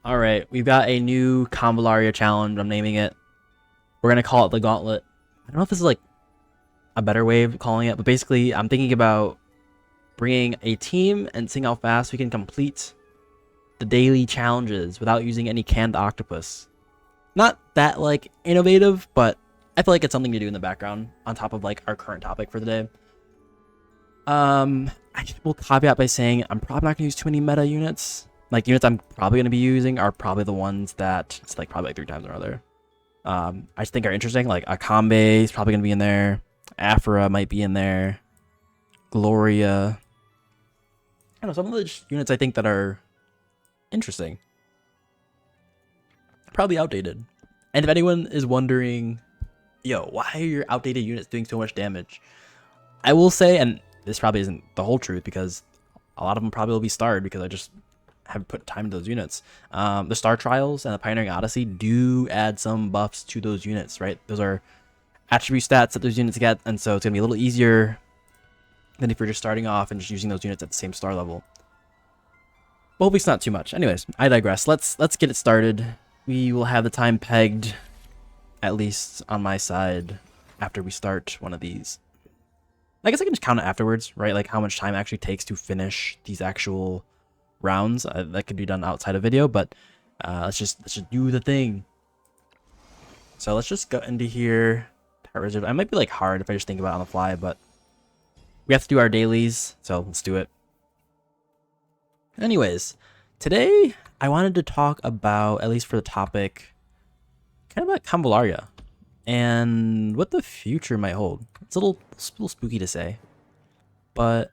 Alright, we've got a new Convallaria challenge. I'm naming it. We're gonna call it the Gauntlet. I don't know if this is like a better way of calling it, but basically I'm thinking about bringing a team and seeing how fast we can complete the daily challenges without using any canned octopus. Not that like innovative, but I feel like it's something to do in the background on top of like our current topic for the day. I will caveat by saying I'm probably not gonna use too many meta units. Like units I'm probably gonna be using are probably the ones that it's like probably like 3 times or other. I just think are interesting. Like Akambe is probably gonna be in there. Afra might be in there. Gloria. I don't know, some of the units I think that are interesting. Probably outdated. And if anyone is wondering, yo, why are your outdated units doing so much damage? I will say, and this probably isn't the whole truth because a lot of them probably will be starred because I just have put time into those units. The Star Trials and the Pioneering Odyssey do add some buffs to those units, right? Those are attribute stats that those units get, and so it's going to be a little easier than if you're just starting off and just using those units at the same star level. But hopefully it's not too much. Anyways, I digress. Let's get it started. We will have the time pegged, at least on my side, after we start one of these. I guess I can just count it afterwards, right? Like how much time it actually takes to finish these actual rounds. That could be done outside of video, but let's just do the thing. So let's just go into here. Reserve. I might be like hard if I just think about it on the fly, but we have to do our dailies, so let's do it. Anyways, today I wanted to talk about, at least for the topic, kind of about Convallaria and what the future might hold. It's a little spooky to say, but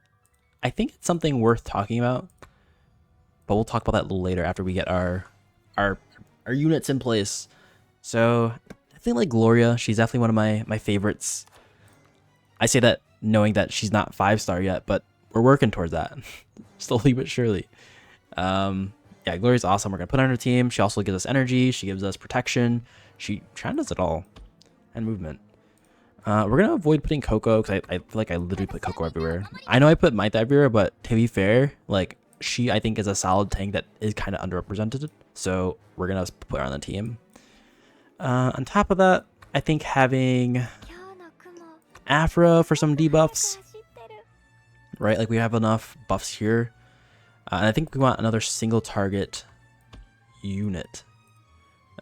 I think it's something worth talking about. But we'll talk about that a little later after we get our units in place. So I think like Gloria, she's definitely one of my favorites. I say that knowing that she's not 5-star yet, but we're working towards that slowly but surely. Yeah, Gloria's awesome. We're gonna put her on her team. She also gives us energy. She gives us protection. She kind of does it all, and movement. We're gonna avoid putting Coco because I feel like I literally put Coco everywhere. I know I put Maita everywhere, but to be fair, like she I think is a solid tank that is kind of underrepresented. So we're gonna put her on the team. On top of that, I think having Afra for some debuffs, right? Like we have enough buffs here. And I think we want another single target unit.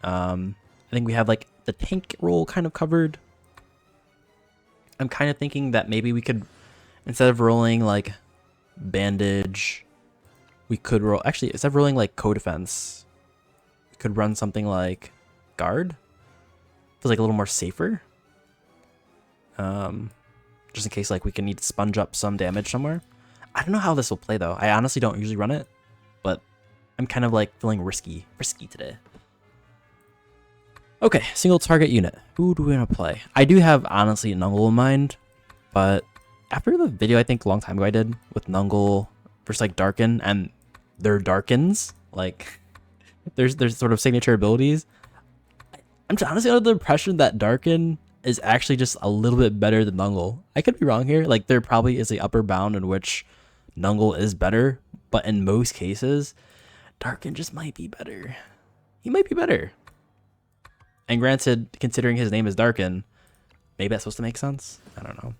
I think we have like the tank role kind of covered. I'm kind of thinking that maybe we could, instead of rolling like bandage, we could roll, actually instead of rolling like co-defense, we could run something like guard. Feels like a little more safer. Just in case like we can need to sponge up some damage somewhere. I don't know how this will play though. I honestly don't usually run it, but I'm kind of like feeling risky today. Okay, single target unit. Who do we want to play? I do have honestly Nungle in mind, but after the video I think a long time ago I did with Nungle versus like Darkin, and they're Darkins, like there's sort of signature abilities. I'm honestly under the impression that Darkin is actually just a little bit better than Nungle. I could be wrong here. Like there probably is a upper bound in which Nungle is better, but in most cases, Darkin just might be better. He might be better. And granted, considering his name is Darkin, maybe that's supposed to make sense. I don't know.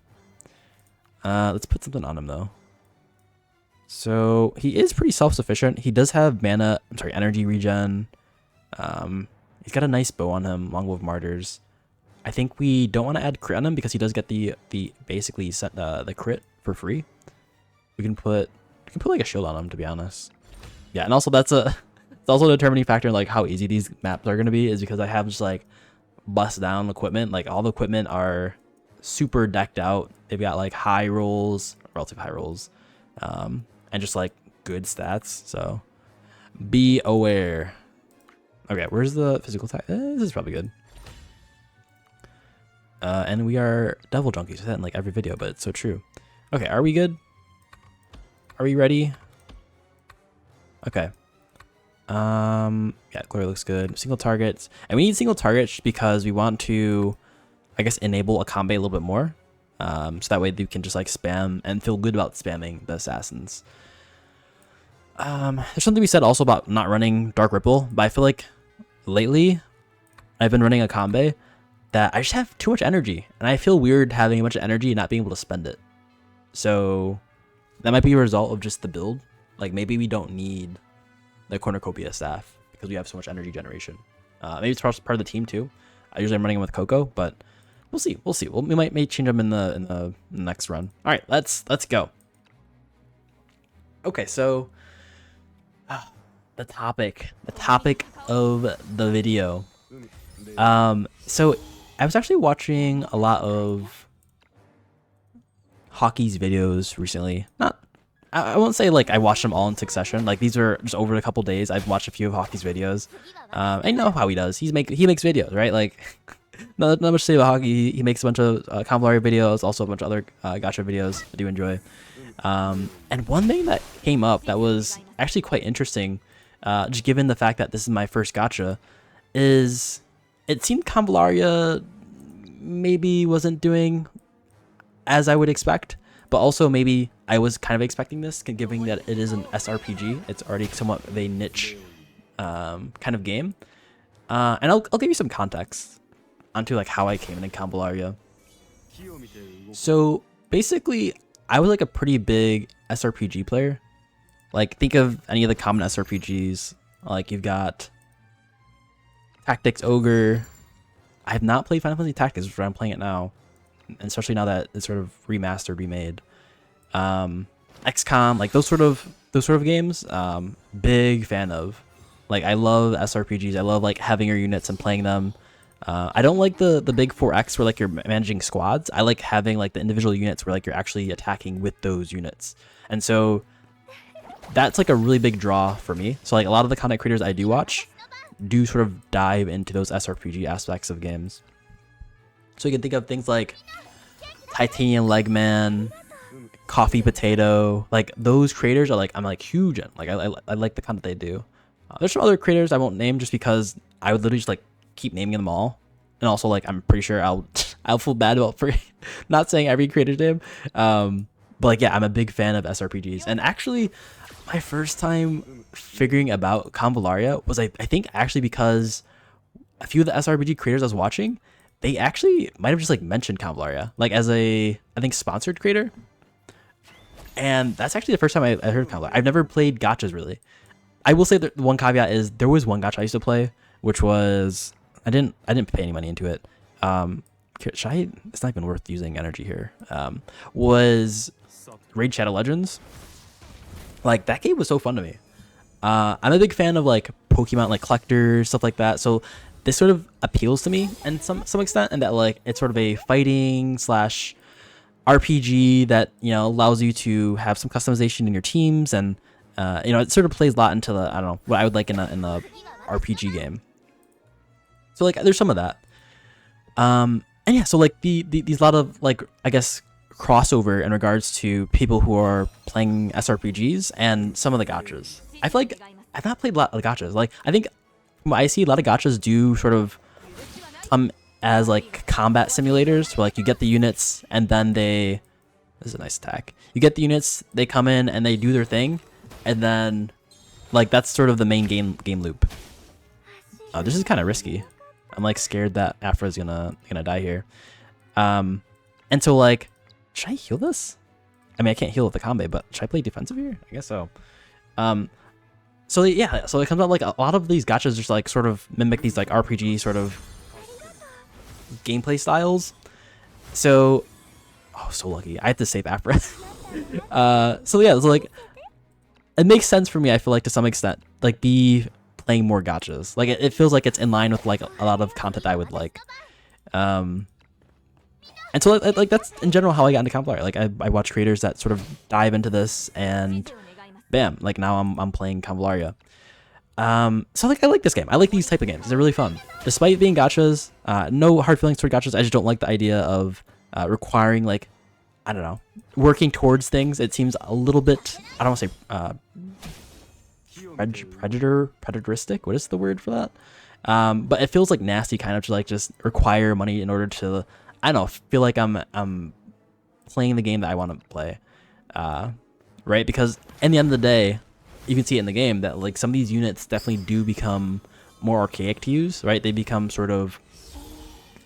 Let's put something on him though. So he is pretty self-sufficient. He does have energy regen. He's got a nice bow on him, Longbow of Martyrs. I think we don't want to add crit on him because he does get the basically set the crit for free. We can put like a shield on him, to be honest. Yeah, and also it's also a determining factor in like how easy these maps are gonna be, is because I have just like bust down equipment. Like all the equipment are super decked out. They've got like high rolls, relative high rolls, and just like good stats. So be aware. Okay, where's the physical attack? This is probably good. And we are devil junkies with that in like every video, but it's so true. Okay, are we good? Are we ready? Okay. Yeah, Glory looks good. Single targets. And we need single targets because we want to, I guess, enable Akambe a little bit more. So that way you can just like spam and feel good about spamming the assassins. There's something to be said also about not running Dark Ripple, but I feel like lately I've been running a combo that I just have too much energy, and I feel weird having a bunch of energy and not being able to spend it. So that might be a result of just the build. Like maybe we don't need the cornucopia staff because we have so much energy generation. Maybe it's part of the team too. I usually am running them with Coco, but we'll see. We'll see. We might change them in the next run. All right, let's go. Okay, so the topic of the video. So I was actually watching a lot of hockey's videos recently. I won't say like I watched them all in succession. Like these are just over a couple days. I've watched a few of hockey's videos. I know how he does. He makes videos, right? Like not much to say about hockey. He makes a bunch of Convallaria videos, also a bunch of other gacha videos I do enjoy. And one thing that came up that was actually quite interesting, just given the fact that this is my first gacha, is it seemed Convallaria maybe wasn't doing as I would expect, but also maybe I was kind of expecting this, given that it is an SRPG. It's already somewhat of a niche kind of game. And I'll give you some context onto like how I came into Convallaria. So basically, I was like a pretty big SRPG player. Like think of any of the common SRPGs. Like you've got Tactics Ogre. I have not played Final Fantasy Tactics, which I'm playing it now, and especially now that it's sort of remastered, remade. XCOM, like those sort of games. Big fan of. Like I love SRPGs. I love like having your units and playing them. I don't like the big 4X where like you're managing squads. I like having like the individual units where like you're actually attacking with those units. And so that's like a really big draw for me. So like a lot of the content creators I do watch do sort of dive into those SRPG aspects of games. So you can think of things like Titanium Legman, Coffee Potato. Like those creators are like I'm like huge in. Like I like the content they do. There's some other creators I won't name just because I would literally just like keep naming them all, and also like I'm pretty sure I'll feel bad about for not saying every creator's name. But like yeah, I'm a big fan of SRPGs, and actually my first time figuring about Convallaria was I think actually because a few of the SRPG creators I was watching, they actually might have just like mentioned Convallaria like as a I think sponsored creator, and that's actually the first time I heard Convallaria. I've never played gachas really. I will say that one caveat is there was one gacha I used to play, which was I didn't pay any money into it. Should I? It's not even worth using energy here. Was Raid Shadow Legends. Like that game was so fun to me. I'm a big fan of like Pokemon, like collectors, stuff like that. So this sort of appeals to me in some extent, and that like it's sort of a fighting slash RPG that allows you to have some customization in your teams, and it sort of plays a lot into the I don't know what I would like in a RPG game. So like there's some of that. And yeah, so like these lot of like I guess crossover in regards to people who are playing SRPGs and some of the gachas. I feel like I've not played a lot of gachas. Like I think from what I see a lot of gachas do sort of as like combat simulators where like you get the units and then this is a nice attack. You get the units, they come in and they do their thing, and then like that's sort of the main game loop. This is kind of risky. I'm like scared that Afra's gonna die here. And so like, should I heal this? I mean, I can't heal with the combo, but should I play defensive here? I guess so. So yeah, so it comes out like a lot of these gachas just like sort of mimic these like RPG sort of gameplay styles. So, oh, so lucky. I have to save Afra. So yeah, so like, it makes sense for me, I feel like, to some extent, like be playing more gachas. Like it feels like it's in line with like a lot of content I would like. And so like that's in general how I got into Convallaria. Like I watch creators that sort of dive into this, and bam, like now I'm playing Convallaria. So like I like this game. I like these type of games. They're really fun. Despite being gachas, no hard feelings toward gachas. I just don't like the idea of requiring like, I don't know, working towards things. It seems a little bit, I don't want to say predatoristic. What is the word for that? But it feels like nasty kind of to like just require money in order to, I don't know, feel like I'm playing the game that I want to play. Right? Because in the end of the day, you can see it in the game that like some of these units definitely do become more archaic to use, right? They become sort of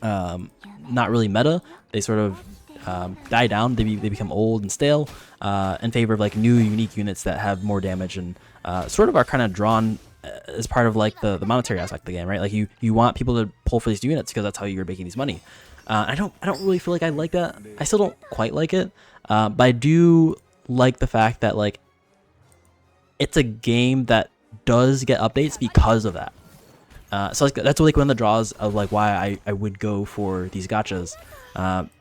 not really meta. They sort of die down. They become old and stale in favor of like new unique units that have more damage and sort of are kind of drawn as part of like the monetary aspect of the game, right? Like you want people to pull for these units because that's how you're making these money. I don't really feel like I like that. I still don't quite like it, but I do like the fact that like it's a game that does get updates because of that. So like that's like one of the draws of like why I would go for these gachas.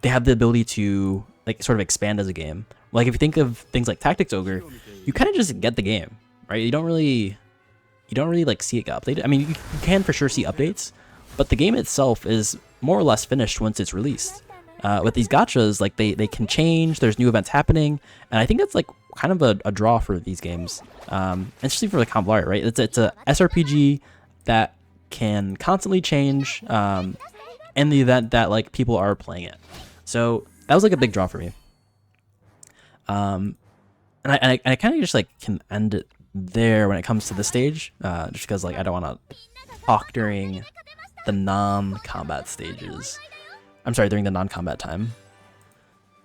They have the ability to like sort of expand as a game. Like if you think of things like Tactics Ogre, you kind of just get the game, right? You don't really like see it get updated. I mean, you can for sure see updates, but the game itself is more or less finished once it's released. With these gachas, like they can change. There's new events happening, and I think that's like kind of a draw for these games, especially for the Convallaria, right? It's a SRPG that can constantly change in the event that like people are playing it. So that was like a big draw for me. And I kind of just like can end it there when it comes to the stage, just because like I don't want to talk during the non-combat stages. I'm sorry, during the non-combat time,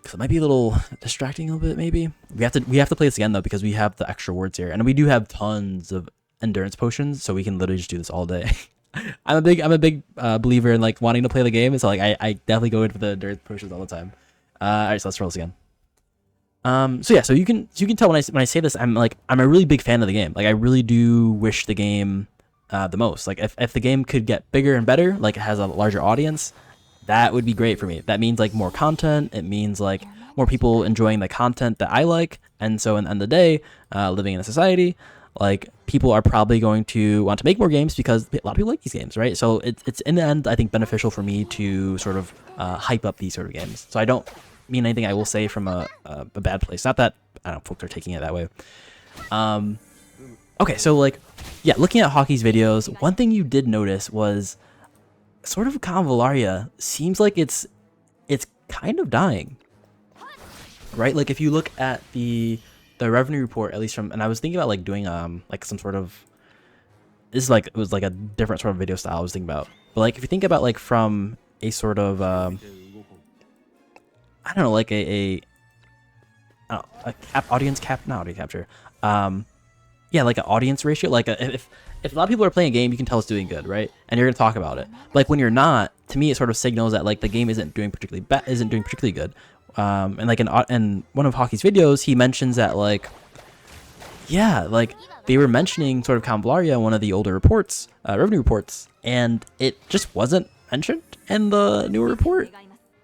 because it might be a little distracting a little bit. Maybe we have to play this again though, because we have the extra wards here, and we do have tons of endurance potions, so we can literally just do this all day. I'm a big believer in like wanting to play the game, so like I definitely go in for the endurance potions all the time. All right, so let's roll this again. So yeah, so you can tell when I say this, I'm a really big fan of the game. Like I really do wish the game the most. Like if the game could get bigger and better, like it has a larger audience, that would be great for me. That means like more content. It means like more people enjoying the content that I like. And so in the end of the day, living in a society, like people are probably going to want to make more games because a lot of people like these games, right? So it's in the end, I think, beneficial for me to sort of hype up these sort of games. So I don't mean anything I will say from a bad place. Not that I don't know, folks are taking it that way. Okay, so like, yeah, looking at Hockey's videos, one thing you did notice was sort of Convallaria seems like it's kind of dying, right? Like if you look at the revenue report, at least from, and I was thinking about like doing like some sort of, this is like, it was like a different sort of video style I was thinking about, but like if you think about like from a sort of I don't know, like a audience capture. Yeah, like an audience ratio. Like if a lot of people are playing a game, you can tell it's doing good, right? And you're gonna talk about it. But like when you're not, to me, it sort of signals that like the game isn't doing particularly good. And like in one of Hockey's videos, he mentions that like, yeah, like they were mentioning sort of Convallaria in one of the older reports, revenue reports, and it just wasn't mentioned in the newer report.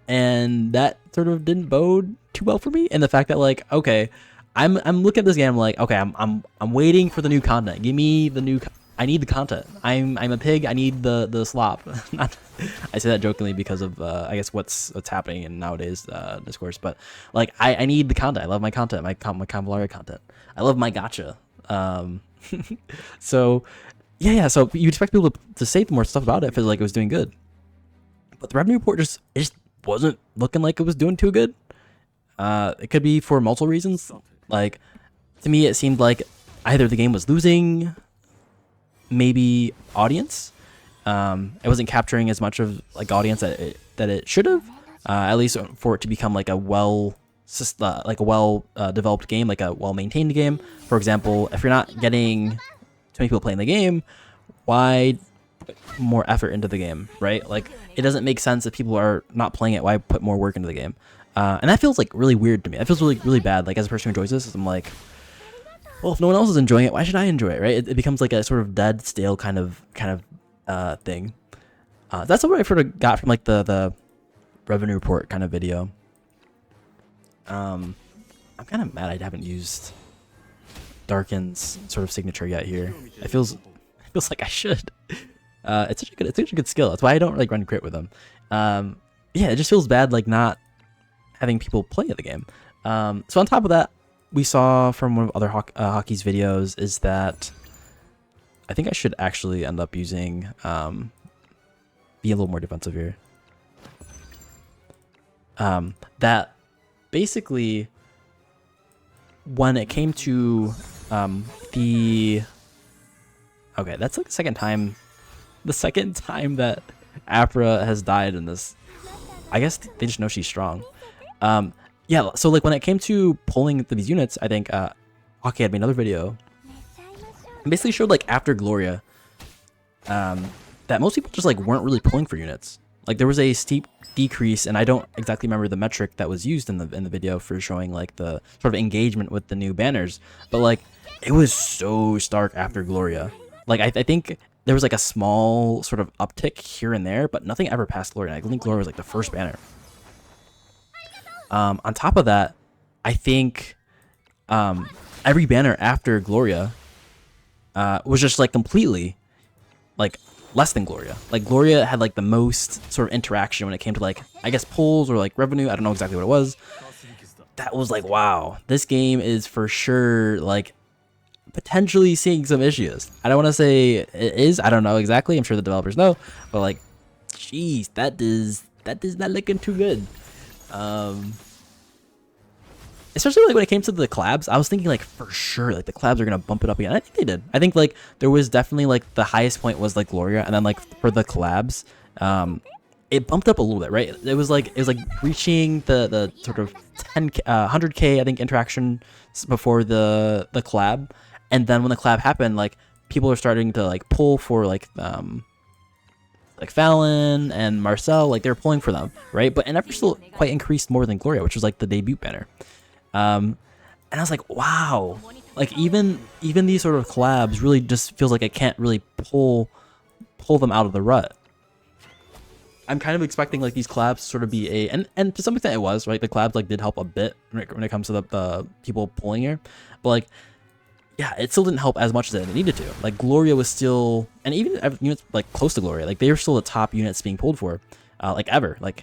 And that sort of didn't bode too well for me. And the fact that like, okay, I'm looking at this game, I'm like, okay, I'm waiting for the new content. Give me the new. I need the content. I'm a pig. I need the slop. I say that jokingly because of I guess what's happening in nowadays discourse. But like I need the content. I love my content. My Convallaria content. I love my gacha. So yeah. So you'd expect people to say more stuff about it if it like it was doing good. But the revenue report it just wasn't looking like it was doing too good. It could be for multiple reasons. Like, to me, it seemed like either the game was losing, maybe audience. It wasn't capturing as much of like audience that it should have. At least for it to become like a developed game, like a well maintained game. For example, if you're not getting too many people playing the game, why put more effort into the game, right? Like, it doesn't make sense if people are not playing it. Why put more work into the game? And that feels like really weird to me. That feels really bad. Like as a person who enjoys this, I'm like, well, if no one else is enjoying it, why should I enjoy it, right? It becomes like a sort of dead, stale kind of thing. That's what I sort of got from like the revenue report kind of video. I'm kind of mad I haven't used Darken's sort of signature yet here. It feels like I should. It's such a good skill. That's why I don't like run crit with them. Yeah, it just feels bad like not having people play the game. So on top of that, we saw from one of other Hockey's videos is that I think I should actually end up using be a little more defensive here. That basically when it came to The okay, that's like the second time. The second time that Afra has died in this. I guess they just know she's strong. Yeah, so like when it came to pulling these units, I think Hockey had made another video. It basically showed like after Gloria, that most people just like weren't really pulling for units. Like there was a steep decrease, and I don't exactly remember the metric that was used in the video for showing like the sort of engagement with the new banners, but like it was so stark after Gloria. Like I think there was like a small sort of uptick here and there, but nothing ever passed Gloria. I think Gloria was like the first banner. On top of that, I think every banner after Gloria was just like completely like less than Gloria. Like Gloria had like the most sort of interaction when it came to like, I guess, pulls or like revenue. I don't know exactly what it was. That was like, wow, this game is for sure like potentially seeing some issues. I don't want to say it is. I don't know exactly. I'm sure the developers know, but like, jeez, that is not looking too good. Especially like when it came to the collabs, I was thinking like for sure like the collabs are gonna bump it up again. I think they did. I think like there was definitely like the highest point was like Gloria, and then like for the collabs, it bumped up a little bit, right? It was like reaching the sort of 10K, 100K I think interaction before the collab, and then when the collab happened, like people are starting to like pull for like Fallon and Marcel, like they're pulling for them, right? But it never still quite increased more than Gloria, which was like the debut banner. And I was like, wow, like even these sort of collabs really just feels like it can't really pull them out of the rut. I'm kind of expecting like these collabs to sort of be and to some extent it was, right? The collabs like did help a bit when it comes to the people pulling here, but like, yeah, it still didn't help as much as it needed to. Like Gloria was still, and even units like close to Gloria, like they were still the top units being pulled for, like ever, like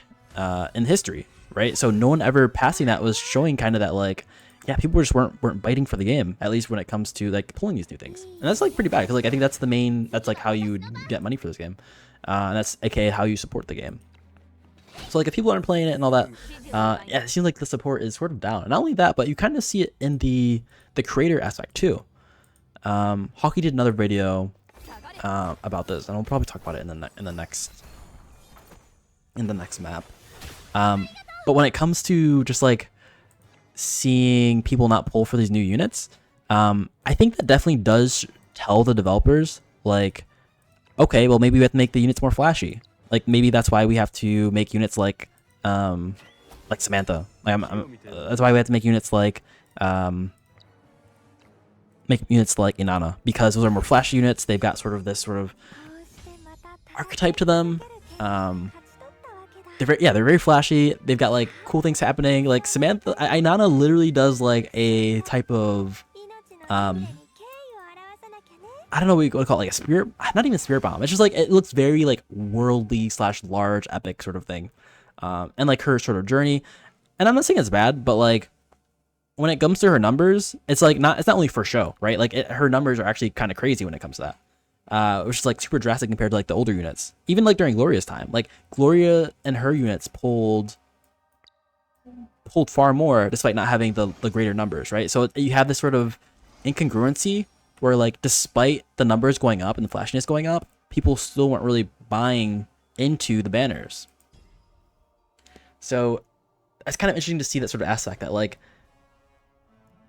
in history. Right, so no one ever passing that was showing kind of that like, yeah, people just weren't biting for the game, at least when it comes to like pulling these new things, and that's like pretty bad because like I think that's like how you would get money for this game, and that's aka how you support the game. So like if people aren't playing it and all that, yeah, it seems like the support is sort of down. And not only that, but you kind of see it in the creator aspect too. Hockey did another video about this, and I'll probably talk about it in the next map. But when it comes to just like seeing people not pull for these new units, I think that definitely does tell the developers like, okay, well maybe we have to make the units more flashy. Like maybe that's why we have to make units like Samantha. Like that's why we have to make units like Inanna, because those are more flashy units. They've got sort of this sort of archetype to them. They're very flashy. They've got like cool things happening. Like Samantha, Inanna literally does like a type of I don't know what you would call it, like a spirit, not even spirit bomb. It's just like it looks very like worldly / large epic sort of thing, and like her sort of journey. And I'm not saying it's bad, but like when it comes to her numbers, it's like it's not only for show, right? Like her numbers are actually kind of crazy when it comes to that. Which is like super drastic compared to like the older units. Even like during Gloria's time, like Gloria and her units pulled far more despite not having the greater numbers, right? So you have this sort of incongruency where like despite the numbers going up and the flashiness going up, people still weren't really buying into the banners. So it's kind of interesting to see that sort of aspect that like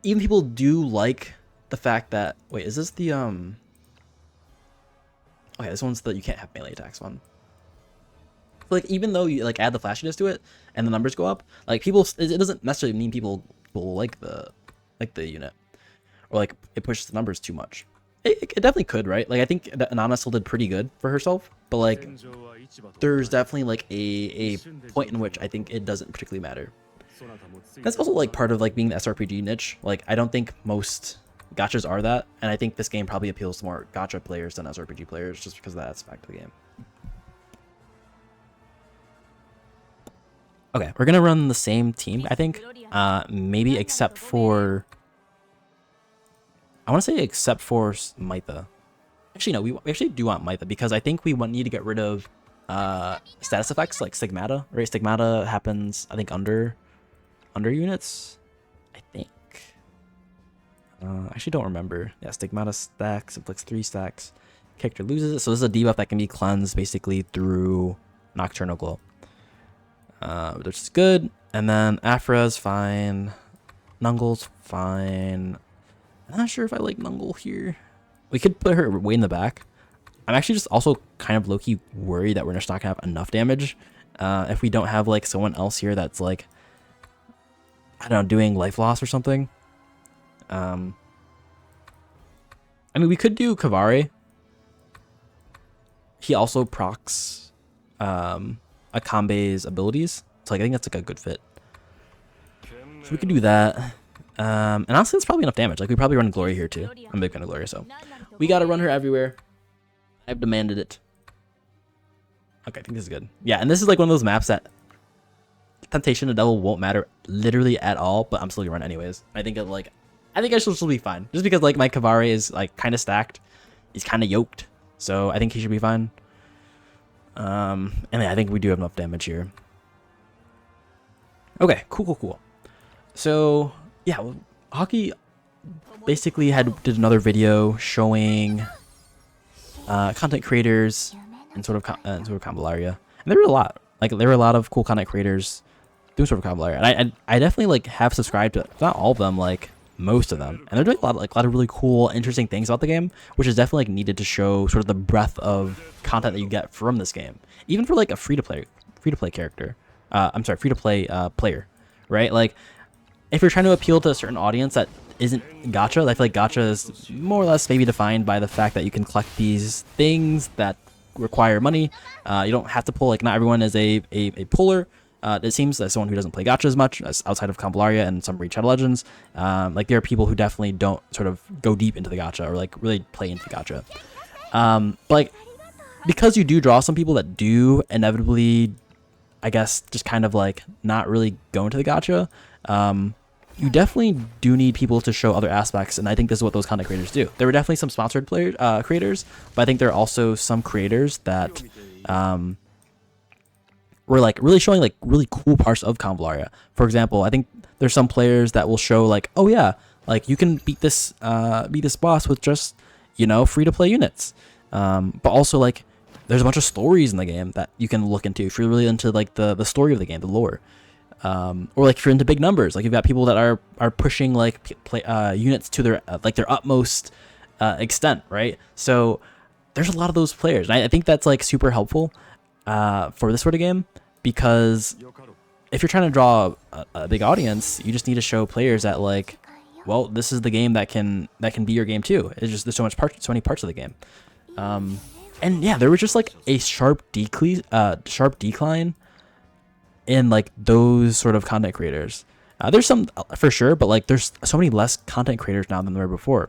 even people do like the fact that, wait, is this the okay, this one's that you can't have melee attacks one. Like even though you like add the flashiness to it and the numbers go up, like people, it doesn't necessarily mean people will like the unit, or like it pushes the numbers too much. It definitely could, right? Like I think that Inanna still did pretty good for herself, but like there's definitely like a point in which I think it doesn't particularly matter. That's also like part of like being the SRPG niche. Like I don't think most gachas are that, and I think this game probably appeals to more gacha players than SRPG players just because of that aspect of the game. Okay, we're gonna run the same team, I think. Maybe except for, I want to say except for Maitha. Actually, no, we actually do want Maitha because I think we need to get rid of status effects like Stigmata. Right, Stigmata happens I think under units. I think. I actually don't remember. Yeah, Stigmata stacks, inflicts 3 stacks. Character loses it. So this is a debuff that can be cleansed basically through Nocturnal Glow. Which is good. And then Afra's fine. Nungle's fine. I'm not sure if I like Nungle here. We could put her way in the back. I'm actually just also kind of low-key worried that we're just not going to have enough damage. If we don't have like someone else here that's like, I don't know, doing life loss or something. I mean, we could do Kvare. He also procs Akambe's abilities. So like, I think that's like a good fit. So we could do that. And honestly, it's probably enough damage. Like, we probably run Glory here too. I'm a big fan of Glory, so we gotta run her everywhere. I've demanded it. Okay, I think this is good. Yeah, and this is like one of those maps that Temptation to Devil won't matter literally at all, but I'm still gonna run anyways. I think I should still be fine. Just because like my Kvare is like kind of stacked. He's kind of yoked. So I think he should be fine. And yeah, I think we do have enough damage here. Okay, cool. So yeah, Hockey basically did another video showing content creators and sort of Convallaria, and there were a lot. Like there were a lot of cool content creators doing sort of Convallaria, and I definitely like have subscribed to not all of them, like most of them, and they're doing a lot of really cool, interesting things about the game, which is definitely like needed to show sort of the breadth of content that you get from this game, even for like a free to play character. Free to play player, right? Like if you're trying to appeal to a certain audience that isn't gacha, I feel like gacha is more or less maybe defined by the fact that you can collect these things that require money. You don't have to pull, like not everyone is a puller. It seems that someone who doesn't play gacha as much as outside of Convallaria and some Reach Shadow Legends, like there are people who definitely don't sort of go deep into the gacha or like really play into the gacha. But like because you do draw some people that do inevitably, I guess, just kind of like not really go into the gacha, you definitely do need people to show other aspects, and I think this is what those content creators do. There were definitely some sponsored creators, but I think there are also some creators that were like really showing like really cool parts of Convallaria. For example, I think there's some players that will show like, oh yeah, like you can beat this boss with just, you know, free to play units. But also like there's a bunch of stories in the game that you can look into if you're really into like the story of the game, the lore. Or like if you're into big numbers, like you've got people that are pushing like units to their their utmost extent, right? So there's a lot of those players, and I think that's like super helpful for this sort of game, because if you're trying to draw a big audience, you just need to show players that like, well, this is the game that can be your game too. It's just there's so many parts of the game, and yeah, there was just like a sharp decline in like those sort of content creators. There's some for sure, but like there's so many less content creators now than there were before.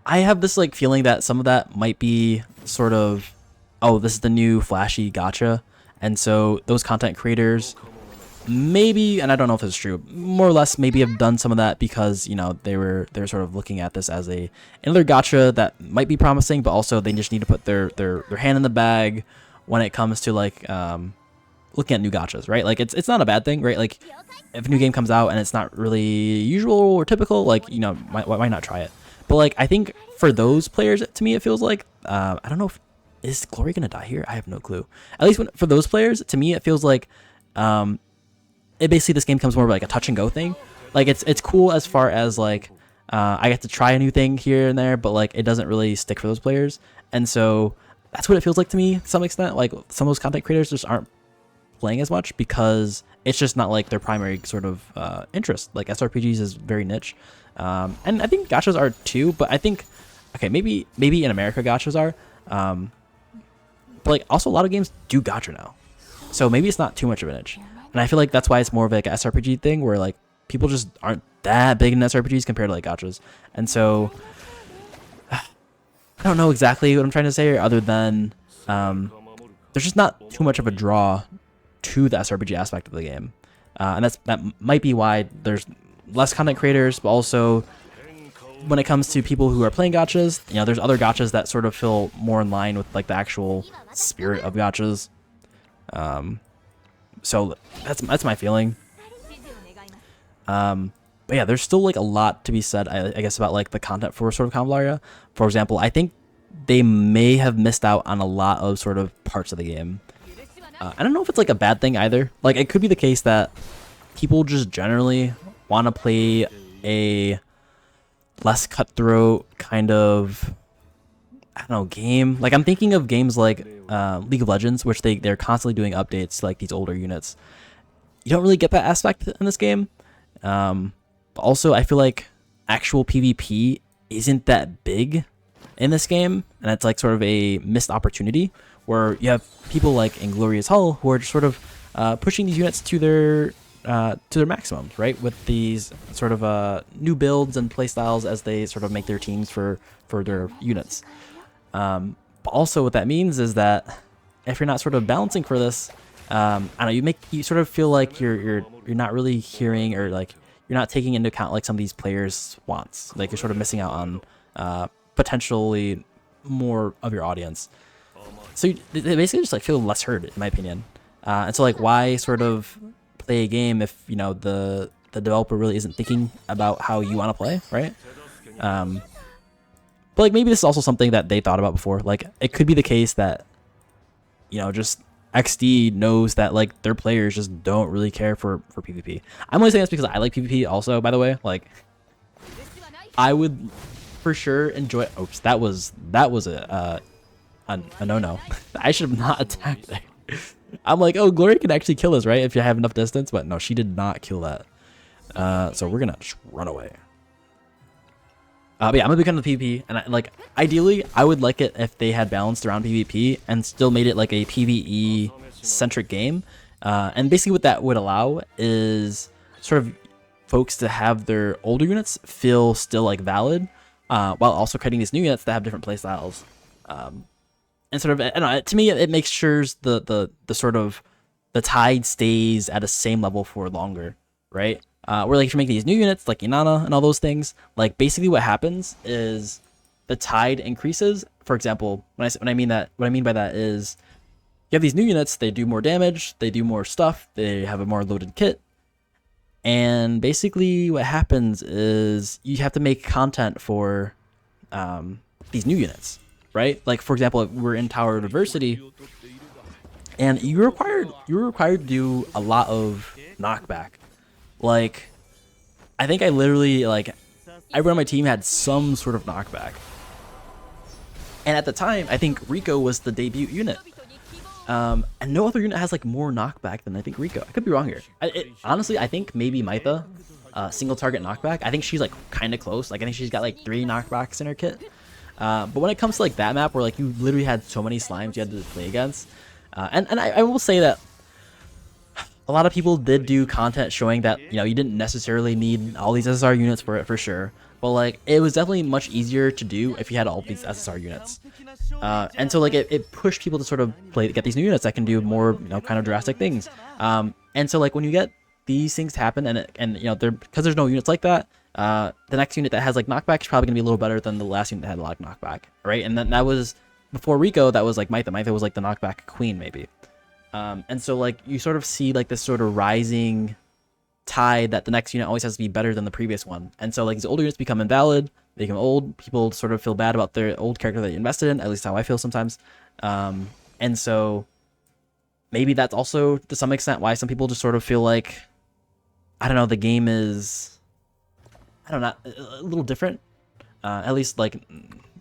I have this like feeling that some of that might be sort of, oh, this is the new flashy gacha, and so those content creators maybe, and I don't know if this is true, more or less maybe have done some of that because, you know, they're sort of looking at this as another gacha that might be promising, but also they just need to put their hand in the bag when it comes to like looking at new gachas, right? Like it's not a bad thing, right? Like if a new game comes out and it's not really usual or typical, like, you know, why not try it? But like I think for those players, to me it feels like I don't know, is Glory gonna die here? I have no clue. At least for those players, to me it feels like it basically, this game becomes more of like a touch and go thing. Like it's cool as far as like I get to try a new thing here and there, but like it doesn't really stick for those players. And so that's what it feels like to me to some extent. Like some of those content creators just aren't playing as much because it's just not like their primary sort of interest. Like SRPGs is very niche, and I think gachas are too. But I think, okay, maybe in America gachas are, but like also a lot of games do gacha now, so maybe it's not too much of a niche. And I feel like that's why it's more of like an SRPG thing, where like people just aren't that big in SRPGs compared to like gachas. And so I don't know exactly what I'm trying to say here, other than there's just not too much of a draw to the SRPG aspect of the game, and that might be why there's less content creators. But also, when it comes to people who are playing gachas, you know, there's other gachas that sort of feel more in line with like the actual spirit of gachas. So that's my feeling. But yeah, there's still like a lot to be said, I guess, about like the content for sort of Convallaria. For example, I think they may have missed out on a lot of sort of parts of the game. I don't know if it's like a bad thing either. Like, it could be the case that people just generally want to play a less cutthroat kind of, I don't know, game. Like, I'm thinking of games like League of Legends, which they're constantly doing updates to like these older units. You don't really get that aspect in this game. But also, I feel like actual PvP isn't that big in this game, and it's like sort of a missed opportunity where you have people like Inglorious Hull who are just sort of pushing these units to their maximums, right? With these sort of new builds and playstyles as they sort of make their teams for their units. But also, what that means is that if you're not sort of balancing for this, I don't know, you sort of feel like you're not really hearing, or like you're not taking into account like some of these players' wants. Like, you're sort of missing out on potentially more of your audience. So they basically just like feel less heard, in my opinion. And so like, why sort of play a game if, you know, the developer really isn't thinking about how you want to play, right? But like, maybe this is also something that they thought about before. Like, it could be the case that, you know, just XD knows that like their players just don't really care for PvP. I'm only saying this because I like PvP also, by the way. Like, I would for sure enjoy. Oops, that was a no-no. I should have not attacked there. I'm like, oh, Glory can actually kill us, right? If you have enough distance, but no, she did not kill that. So we're gonna just run away. But yeah, I'm gonna become the PvP, and like, ideally, I would like it if they had balanced around PvP and still made it like a PvE centric game. And basically, what that would allow is sort of folks to have their older units feel still like valid, while also creating these new units that have different playstyles. And sort of, I don't know, to me, it makes sure the sort of the tide stays at the same level for longer, right? Where like, if you make these new units like Inanna and all those things, like basically what happens is the tide increases. For example, what I mean by that is you have these new units, they do more damage, they do more stuff, they have a more loaded kit, and basically what happens is you have to make content for these new units, right? Like, for example, if we're in Tower of Diversity, and you're required to do a lot of knockback. Like, I think I literally, like, everyone on my team had some sort of knockback. And at the time, I think Rico was the debut unit. And no other unit has, like, more knockback than I think Rico. I could be wrong here. Honestly, I think maybe Maitha, single target knockback. I think she's, like, kind of close. Like, I think she's got, like, 3 knockbacks in her kit. But when it comes to, like, that map where, like, you literally had so many slimes you had to play against. And I will say that a lot of people did do content showing that, you know, you didn't necessarily need all these SSR units for it, for sure. But like, it was definitely much easier to do if you had all these SSR units. And so like, it pushed people to sort of get these new units that can do more, you know, kind of drastic things. And so like, when you get these things happen, and you know, because there's no units like that, the next unit that has like knockback is probably gonna be a little better than the last unit that had a lot of knockback, right? And then that was before Rico. That was like Maitha. Maitha was like the knockback queen, maybe. And so like, you sort of see like this sort of rising tide that the next unit always has to be better than the previous one. And so like, these older units become invalid, they become old, people sort of feel bad about their old character that you invested in, at least how I feel sometimes. And so maybe that's also to some extent why some people just sort of feel like, I don't know, the game is, I don't know, a little different. At least like,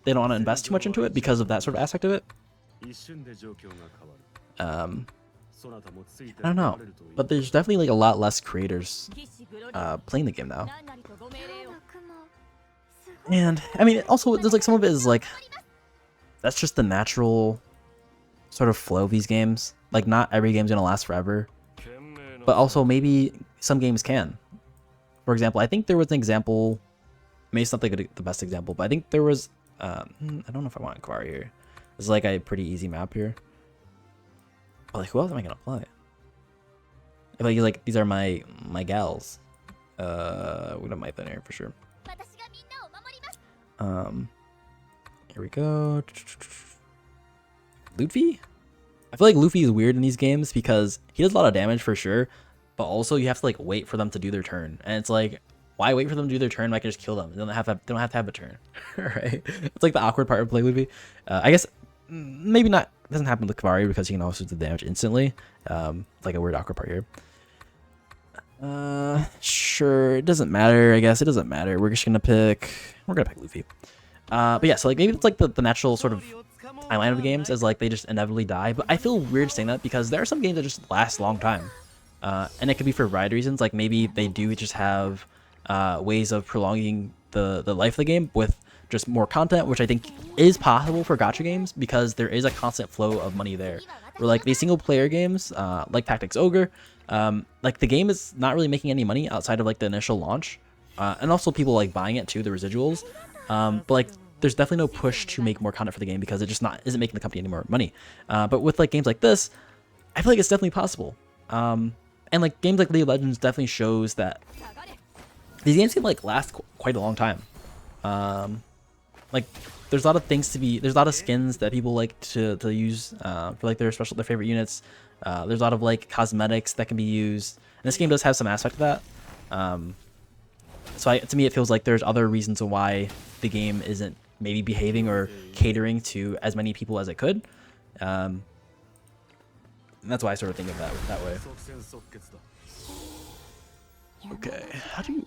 they don't want to invest too much into it because of that sort of aspect of it. I don't know, but there's definitely like a lot less creators playing the game now. And I mean, also there's like, some of it is like, that's just the natural sort of flow of these games. Like, not every game's gonna last forever, but also maybe some games can. For example, I think there was an example, maybe it's not like the best example, but I think there was, I don't know if I want kvare here. It's like a pretty easy map here. But like, who else am I gonna play? If like these are my gals. We don't might in here for sure. Here we go. Luffy? I feel like Luffy is weird in these games because he does a lot of damage for sure, but also you have to like wait for them to do their turn. And it's like, why wait for them to do their turn when I can just kill them? They don't have to have a turn. Right? It's like the awkward part of playing Luffy. I guess maybe not. It doesn't happen with kvare because he can also do the damage instantly. Like a weird awkward part here. Sure, it doesn't matter. I guess it doesn't matter. We're gonna pick Luffy. But yeah, so like maybe it's like the natural sort of timeline of the games as like they just inevitably die. But I feel weird saying that because there are some games that just last a long time, and it could be for a variety of reasons. Like maybe they do just have ways of prolonging the life of the game with just more content, which I think is possible for gacha games because there is a constant flow of money there. Where like these single player games, like Tactics Ogre, like the game is not really making any money outside of like the initial launch, and also people like buying it too, the residuals. But like there's definitely no push to make more content for the game because it just isn't making the company any more money. But with like games like this, I feel like it's definitely possible. And like games like League of Legends definitely shows that these games can like last quite a long time. Like there's a lot of there's a lot of skins that people like to use for like their favorite units. There's a lot of like cosmetics that can be used. And this game does have some aspect of that. So to me, it feels like there's other reasons why the game isn't maybe behaving or catering to as many people as it could. And that's why I sort of think of that way. Okay, how do you...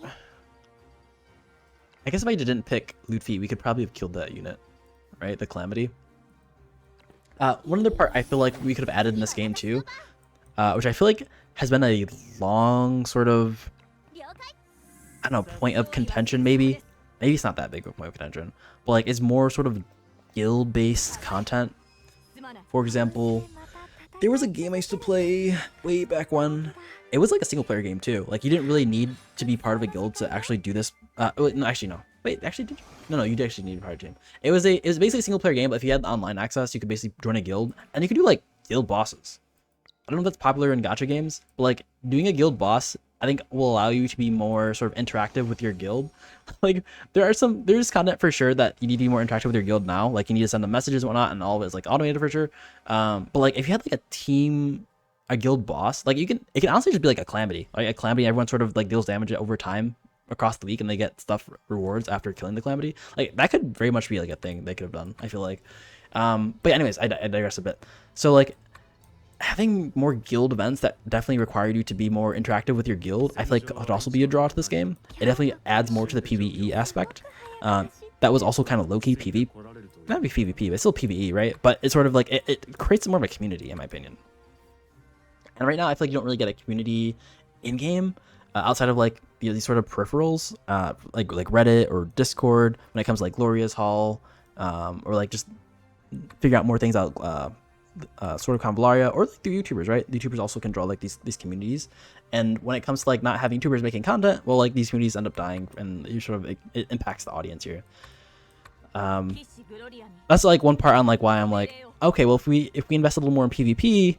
I guess if I didn't pick Luffy, we could probably have killed that unit, right? The Calamity. One other part I feel like we could have added in this game too, which I feel like has been a long sort of, I don't know, point of contention maybe. Maybe it's not that big of a point of contention, but like it's more sort of guild-based content. For example, there was a game I used to play way back when. It was like a single-player game too. Like you didn't really need to be part of a guild to actually do this. No, actually no. Wait, actually did you? No, you did actually need a part of a team. It was basically a single-player game, but if you had online access, you could basically join a guild and you could do like guild bosses. I don't know if that's popular in gacha games, but like doing a guild boss, I think will allow you to be more sort of interactive with your guild. Like there's content for sure that you need to be more interactive with your guild now. Like you need to send them messages and whatnot, and all of it is like automated for sure. But like if you had like a guild boss, like it can honestly just be like a calamity. Like a calamity, everyone sort of like deals damage over time across the week, and they get stuff rewards after killing the calamity. Like that could very much be like a thing they could have done, I feel like. But anyways, I digress a bit. So like having more guild events that definitely require you to be more interactive with your guild, I feel like could also be a draw to this game. It definitely adds more to the PvE aspect. That was also kind of low-key PvP. Not be PvP, but it's still PvE, right? But it's sort of like it creates more of a community, in my opinion. And right now, I feel like you don't really get a community in-game outside of like these sort of peripherals, like Reddit or Discord. When it comes to like Gloria's Hall, or like just figure out more things out. Sort of Convallaria, or like through YouTubers, right? YouTubers also can draw like these communities, and when it comes to like not having YouTubers making content, well, like these communities end up dying, and you sort of it impacts the audience here. That's like one part on like why I'm like, okay, well if we invest a little more in PvP,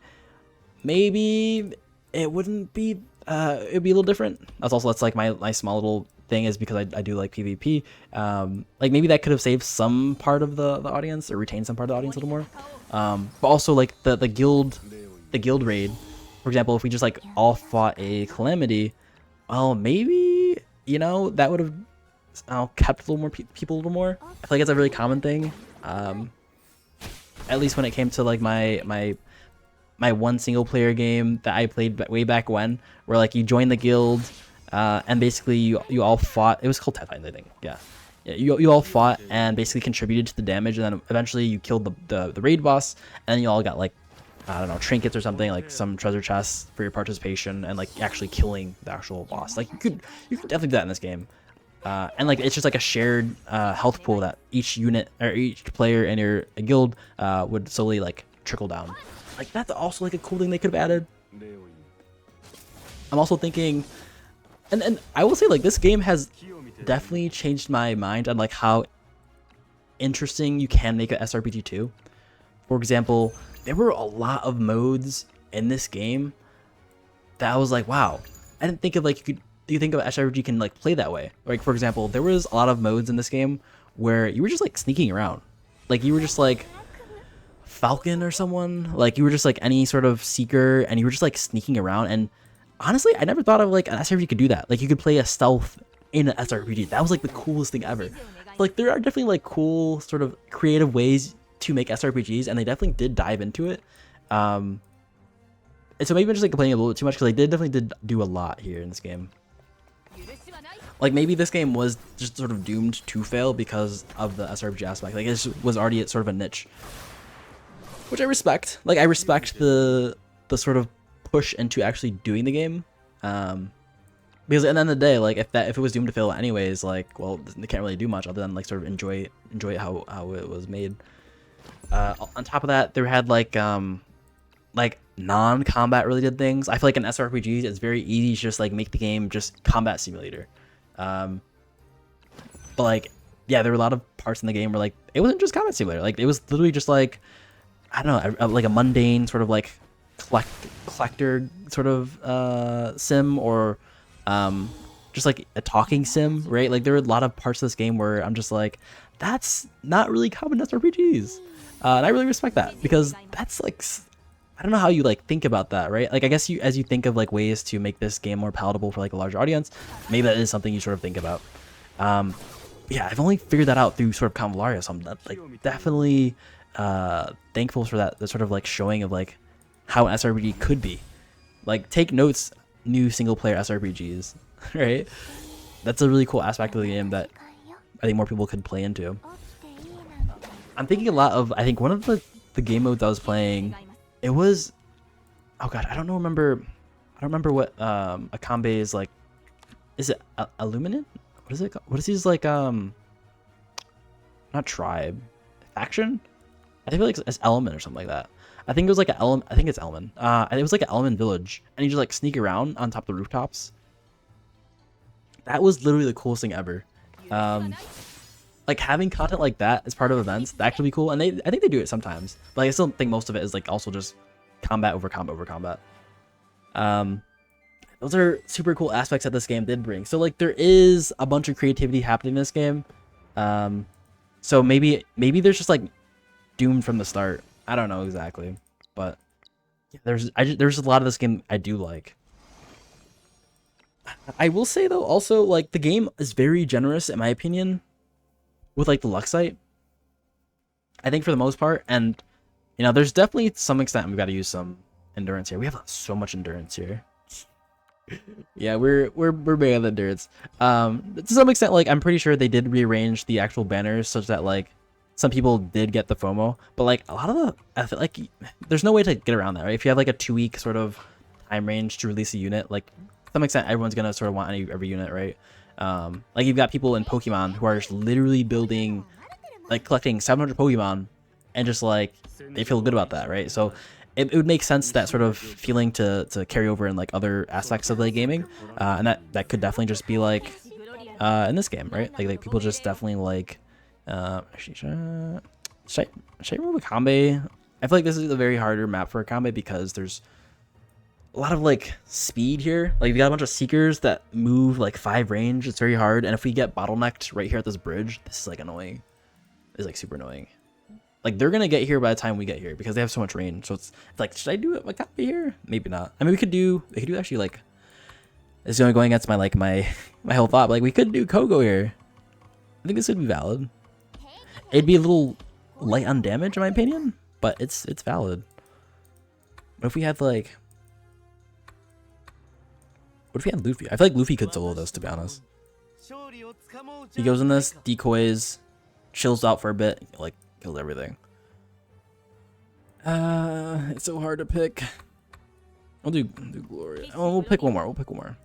maybe it wouldn't be it'd be a little different. That's like my small little thing is because I do like PvP. Like maybe that could have saved some part of the audience or retained some part of the audience a little more. But also like the guild raid, for example, if we just like all fought a calamity, well maybe, you know, that would have kept a little more people a little more. I feel like it's a really common thing. At least when it came to like my one single player game that I played way back when, where like you join the guild, and basically you all fought. It was called Titans, I think. Yeah, you all fought and basically contributed to the damage, and then eventually you killed the raid boss, and then you all got like, I don't know, trinkets or something, like some treasure chests for your participation and like actually killing the actual boss. Like you could definitely do that in this game. And like it's just like a shared health pool that each unit or each player in your guild would slowly like trickle down. Like that's also like a cool thing they could have added. I'm also thinking, and I will say like this game has definitely changed my mind on like how interesting you can make a SRPG too. For example, there were a lot of modes in this game that I was like, wow, I didn't think of like you think of SRPG can like play that way. Like for example, there was a lot of modes in this game where you were just like sneaking around, like you were just like Falcon or someone, like you were just like any sort of seeker, and you were just like sneaking around. And honestly, I never thought of like an SRPG could do that. Like you could play a stealth in an SRPG. That was like the coolest thing ever. Like there are definitely like cool sort of creative ways to make SRPGs, and they definitely did dive into it. And so maybe I'm just like complaining a little bit too much because they definitely did do a lot here in this game. Like maybe this game was just sort of doomed to fail because of the SRPG aspect. Like it was already at sort of a niche, which I respect. Like I respect the sort of push into actually doing the game. Because at the end of the day, like if it was doomed to fail anyways, like well they can't really do much other than like sort of enjoy it how it was made. On top of that, there had like non-combat related things. I feel like in SRPGs, it's very easy to just like make the game just combat simulator. But like, yeah, there were a lot of parts in the game where like it wasn't just combat simulator. Like it was literally just like I don't know, like a mundane sort of like collector sort of sim, or just like a talking sim, right? Like there are a lot of parts of this game where I'm just like, that's not really common in SRPGs. And I really respect that because that's like, I don't know how you like think about that, right? Like I guess as you think of like ways to make this game more palatable for like a larger audience, maybe that is something you sort of think about. Yeah, I've only figured that out through sort of Convallaria, so I'm like definitely thankful for that sort of like showing of like how an SRPG could be. Like take notes, new single player SRPGs, right? That's a really cool aspect of the game that I think more people could play into. I'm thinking a lot of, I think one of the game modes I was playing, it was, oh god, I don't remember what Akambe is like. Is it Illuminant? What is it called? What is his like not tribe, faction? I think like it's Element or something like that. I think it was like an Element. I think it's Element. And it was like an Element village, and you just like sneak around on top of the rooftops. That was literally the coolest thing ever. Like having content like that as part of events, that could be cool. And I think they do it sometimes, but like, I still think most of it is like also just combat over combat over combat. Those are super cool aspects that this game did bring. So like there is a bunch of creativity happening in this game. So maybe there's just like doomed from the start. I don't know exactly, but there's a lot of this game I do like. I will say though, also like the game is very generous in my opinion with like the luck site. I think for the most part, and you know, there's definitely some extent we've got to use some endurance here. We have so much endurance here. Yeah, we're big on the endurance. To some extent, like I'm pretty sure they did rearrange the actual banners such that like some people did get the FOMO, but like a lot of the, I feel like there's no way to get around that, right? If you have like a 2-week sort of time range to release a unit, like to some extent everyone's gonna sort of want every unit, right? Like you've got people in Pokemon who are just literally building, like collecting 700 Pokemon, and just like they feel good about that, right? So it would make sense, that sort of feeling to carry over in like other aspects of the gaming, and that could definitely just be like in this game, right? Like people just definitely like actually should I remove Akambe? I feel like this is a very harder map for Akambe because there's a lot of like speed here. Like we got a bunch of seekers that move like 5 range. It's very hard, and if we get bottlenecked right here at this bridge, this is like annoying. It's like super annoying. Like they're gonna get here by the time we get here because they have so much range. So it's like, should I do it like Akambe here? Maybe not. I mean, we could do actually like, it's going against my my whole thought. But like we could do Kogo here. I think this would be valid. It'd be a little light on damage in my opinion, but it's valid. What if we had like, what if we had Luffy? I feel like Luffy could solo this, to be honest. He goes in this, decoys, chills out for a bit, like kills everything. It's so hard to pick. I'll do Gloria. Oh, we'll pick one more.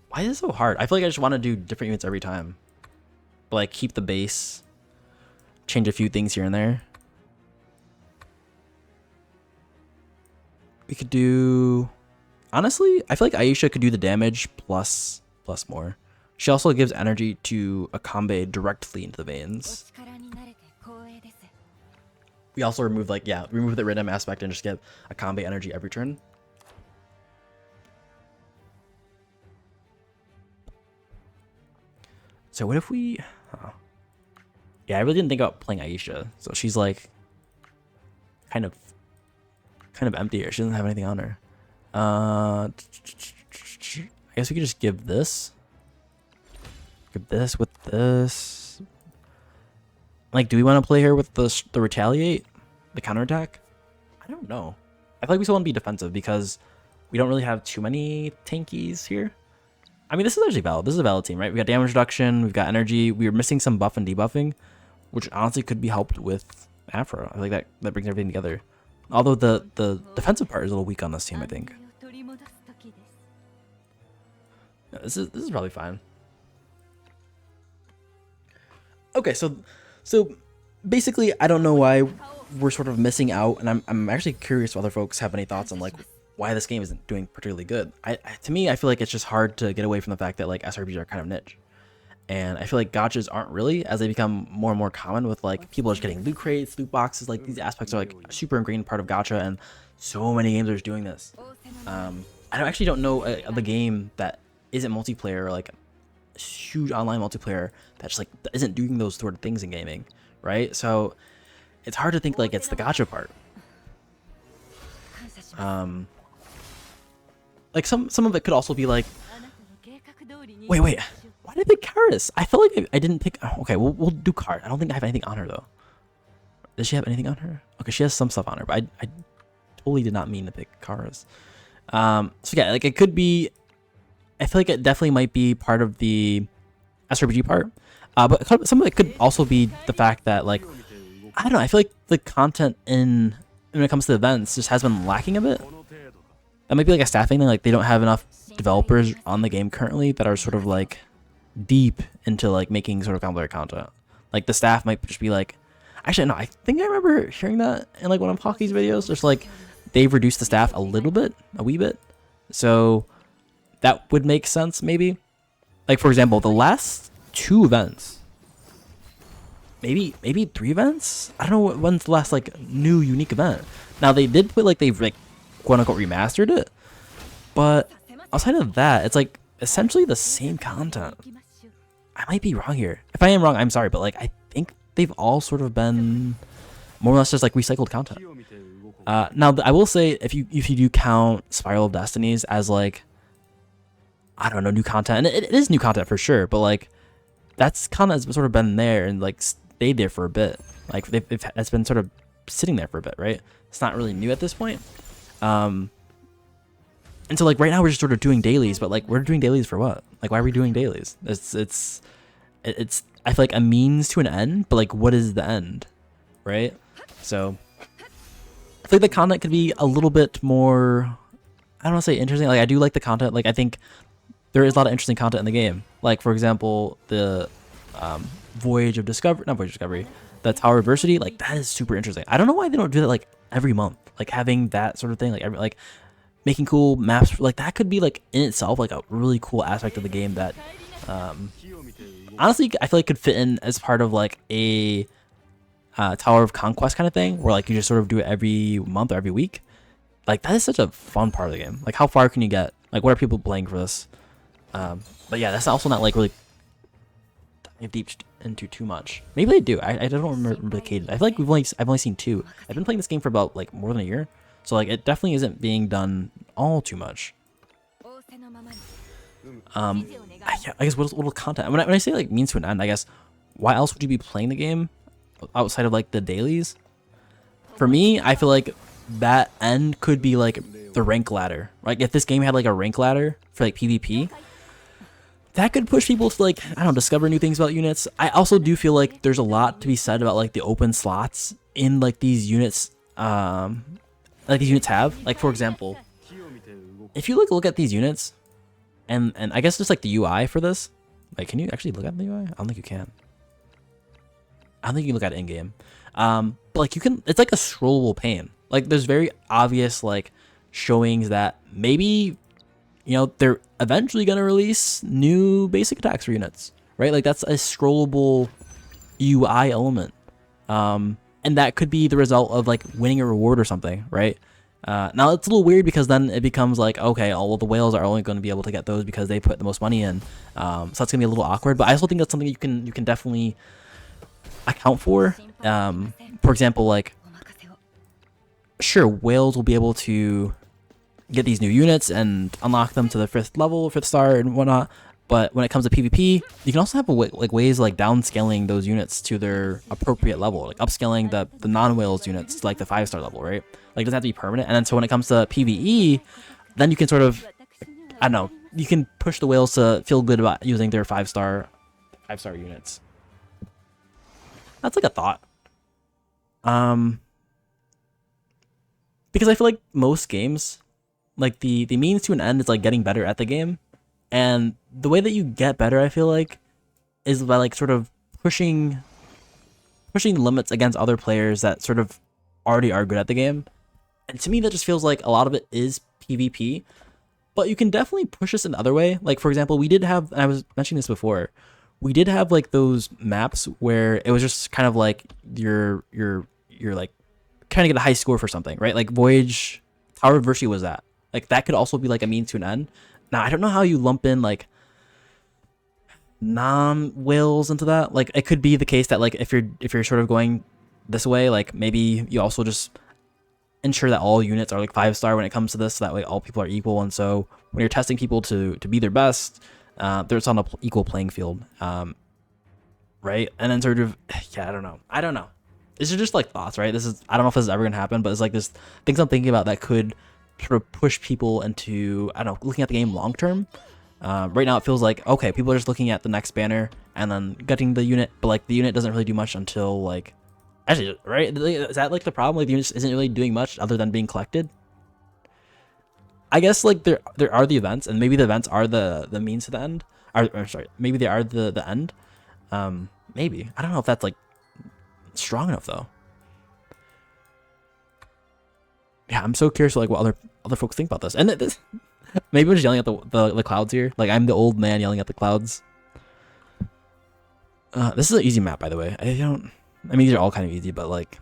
Why is it so hard? I feel like I just want to do different units every time. But like keep the base, change a few things here and there. We could do, honestly, I feel like Aisha could do the damage plus more. She also gives energy to Akambe directly into the veins. We also remove remove the random aspect and just get Akambe energy every turn. So what if we, yeah, I really didn't think about playing Aisha. So she's like kind of empty here. She doesn't have anything on her. I guess we could just give this. Give this with this. Like, do we want to play here with the retaliate? The counterattack? I don't know. I feel like we still want to be defensive because we don't really have too many tankies here. I mean, this is actually valid. This is a valid team, right? We got damage reduction, we've got energy. We were missing some buff and debuffing, which honestly could be helped with Afro. I feel like that brings everything together. Although the defensive part is a little weak on this team, I think. Yeah, this is probably fine. Okay, so basically, I don't know why we're sort of missing out, and I'm actually curious if other folks have any thoughts on like why this game isn't doing particularly good. To me, I feel like it's just hard to get away from the fact that like SRBs are kind of niche, and I feel like gotchas aren't really, as they become more and more common with like people just getting loot crates, loot boxes. Like these aspects are like a super ingrained part of gacha, and so many games are just doing this. Actually don't know of a game that isn't multiplayer, like huge online multiplayer that just like isn't doing those sort of things in gaming, right? So it's hard to think like it's the gacha part. Like some of it could also be like, wait, why did I pick Karis? I felt like I didn't pick. Oh, okay, we'll do Card. I don't think I have anything on her though. Does she have anything on her? Okay, she has some stuff on her, but I totally did not mean to pick Karis. So yeah, like it could be. I feel like it definitely might be part of the SRPG part, but some of it could also be the fact that like I don't know. I feel like the content when it comes to events just has been lacking a bit. That might be like a staffing thing. Like they don't have enough developers on the game currently that are sort of like deep into like making sort of Convallaria content. Like the staff might just be like, actually no, I think I remember hearing that in like one of Hockey's videos. Just like they've reduced the staff a wee bit. So that would make sense maybe. Like for example, the last 2 events, maybe 3 events. I don't know when's the last like new unique event. Now they did put like they've like quote unquote remastered it, but outside of that, it's like essentially the same content. I might be wrong here. If I am wrong, I'm sorry, but like I think they've all sort of been more or less just like recycled content. Now I will say if you do count Spiral of Destinies as like, I don't know, new content, and it is new content for sure, but like that's content has sort of been there and like stayed there for a bit. Like it's been sort of sitting there for a bit, right? It's not really new at this point. And so like right now we're just sort of doing dailies, but like we're doing dailies for what? Like why are we doing dailies? It's I feel like a means to an end, but like what is the end, right? So I feel like the content could be a little bit more, I don't want to say interesting. Like I do like the content. Like I think there is a lot of interesting content in the game. Like for example, the Voyage of Discovery, not Voyage of Discovery, the Tower of Adversity. Like that is super interesting. I don't know why they don't do that like every month. Like having that sort of thing, like making cool maps, like that could be like in itself like a really cool aspect of the game that honestly I feel like could fit in as part of like a Tower of Conquest kind of thing, where like you just sort of do it every month or every week. Like that is such a fun part of the game. Like how far can you get? Like what are people playing for this? But yeah, that's also not like really deep into too much. Maybe they do. I don't remember the cadence. I feel like I've only seen 2. I've been playing this game for about like more than a year, so like it definitely isn't being done all too much. I guess what little content. When I say like means to an end, I guess why else would you be playing the game outside of like the dailies? For me, I feel like that end could be like the rank ladder. Like if this game had like a rank ladder for like PvP, that could push people to like, I don't know, discover new things about units. I also do feel like there's a lot to be said about like the open slots in like these units, like these units have. Like for example, if you look at these units, and I guess just like the UI for this, like can you actually look at the UI? I don't think you can. I don't think you can look at it in game. But like you can, it's like a scrollable pane. Like there's very obvious like showings that maybe, you know, they're eventually going to release new basic attacks for units, right? Like that's a scrollable UI element. And that could be the result of like winning a reward or something, right? Now it's a little weird because then it becomes like, okay, oh, well the whales are only going to be able to get those because they put the most money in. So that's going to be a little awkward, but I also think that's something you can definitely account for. For example, like, sure, whales will be able to get these new units and unlock them to the 5th level, 5th star and whatnot. But when it comes to PvP, you can also have ways like downscaling those units to their appropriate level, like upscaling the non-whales units to like the 5-star level, right? Like it doesn't have to be permanent. And then so when it comes to PvE, then you can sort of, I don't know, you can push the whales to feel good about using their 5-star units. That's like a thought. Because I feel like most games, like the means to an end is like getting better at the game. And the way that you get better, I feel like, is by like sort of pushing limits against other players that sort of already are good at the game. And to me, that just feels like a lot of it is PvP. But you can definitely push this in other way. Like, for example, we did have, and I was mentioning this before, we did have like those maps where it was just kind of like you're like trying to get a high score for something, right? Like Voyage, Tower of Virtue was that. Like that could also be like a means to an end. Now, I don't know how you lump in like non-whales into that. Like it could be the case that like if you're sort of going this way, like maybe you also just ensure that all units are like 5-star when it comes to this, so that way all people are equal. And so when you're testing people to be their best, there's on an equal playing field, right? And then sort of, yeah, I don't know. These are just like thoughts, right? I don't know if this is ever gonna happen, but it's like this things I'm thinking about that could sort of push people into, I don't know, looking at the game long term. Right now it feels like, okay, people are just looking at the next banner and then getting the unit, but like the unit doesn't really do much until like, actually, right? Is that like the problem? Like the unit isn't really doing much other than being collected. I guess like there are the events, and maybe the events are the means to the end. Or sorry, maybe they are the end. Maybe, I don't know if that's like strong enough though. Yeah, I'm so curious like what other folks think about this. And this, maybe I'm just yelling at the clouds here. Like I'm the old man yelling at the clouds. This is an easy map, by the way. I mean, these are all kind of easy, but like,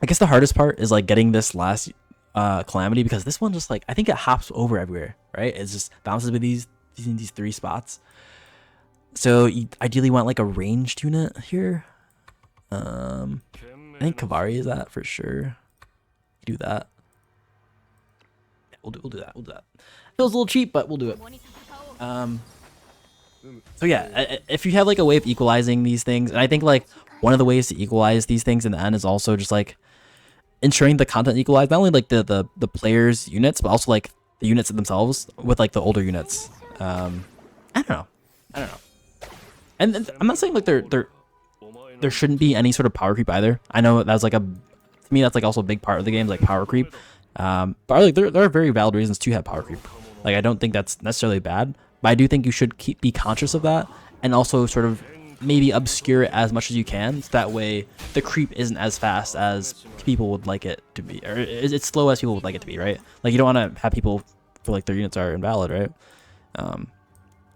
I guess the hardest part is like getting this last calamity, because this one just like, I think it hops over everywhere, right? It just bounces with these 3 spots. So you ideally want like a ranged unit here. I think kvare is that for sure. Do that. Yeah, we'll do that. Feels a little cheap, but we'll do it. So yeah, if you have like a way of equalizing these things, and I think like one of the ways to equalize these things in the end is also just like ensuring the content equalized, not only like the players' units, but also like the units themselves with like the older units. I don't know. And I'm not saying like there shouldn't be any sort of power creep either. I know that's like to me that's like also a big part of the game, like power creep. But like there are very valid reasons to have power creep. Like I don't think that's necessarily bad, but I do think you should be conscious of that, and also sort of maybe obscure it as much as you can, so that way the creep isn't as fast as people would like it to be, or it's slow as people would like it to be, right? Like you don't want to have people feel like their units are invalid, right? And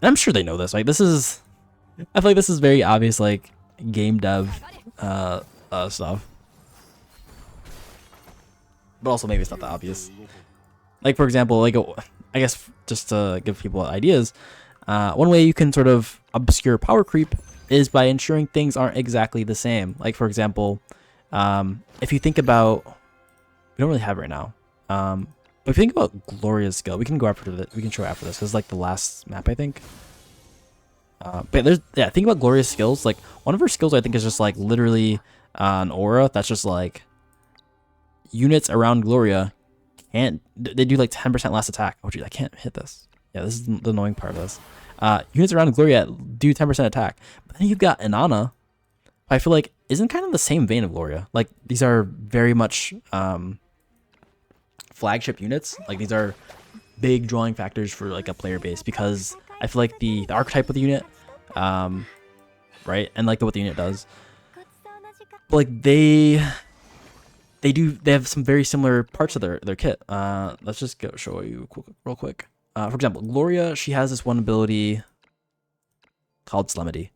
I'm sure they know this. Like I feel like this is very obvious, like game dev stuff, but also maybe it's not that obvious. Like for example, like I guess just to give people ideas, one way you can sort of obscure power creep is by ensuring things aren't exactly the same. Like for example, if you think about, we don't really have it right now, but if you think about Gloria's skill, we can go after this. We can show after this. This is like the last map, I think. But think about Gloria's skills. Like one of her skills, I think, is just like literally an aura that's just like units around Gloria they do like 10% less attack. Oh geez, I can't hit this. Yeah, this is the annoying part of this. Units around Gloria do 10% attack, but then you've got Inanna, who I feel like isn't kind of the same vein of Gloria. Like these are very much flagship units. Like these are big drawing factors for like a player base, because I feel like the archetype of the unit, right, and like what the unit does, but like they have some very similar parts of their kit. Let's just show you real quick. For example, Gloria, she has this one ability called Solemnity.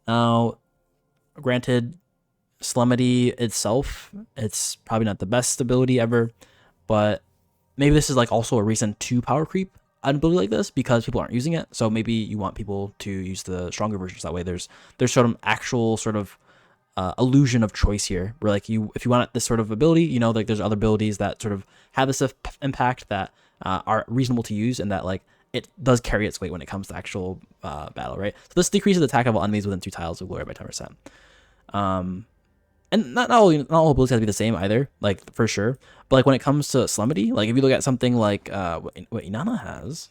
Now, granted, Solemnity itself, it's probably not the best ability ever, but maybe this is like also a reason to power creep an ability like this, because people aren't using it. So maybe you want people to use the stronger versions. That way there's sort of actual sort of illusion of choice here, where like if you want this sort of ability, you know, like there's other abilities that sort of have this impact that are reasonable to use, and that like it does carry its weight when it comes to actual battle, right? So this decreases the attack of all enemies within 2 tiles of glory by 10%. And not all abilities have to be the same either, like for sure. But like when it comes to Solemnity, like if you look at something like what Inanna has,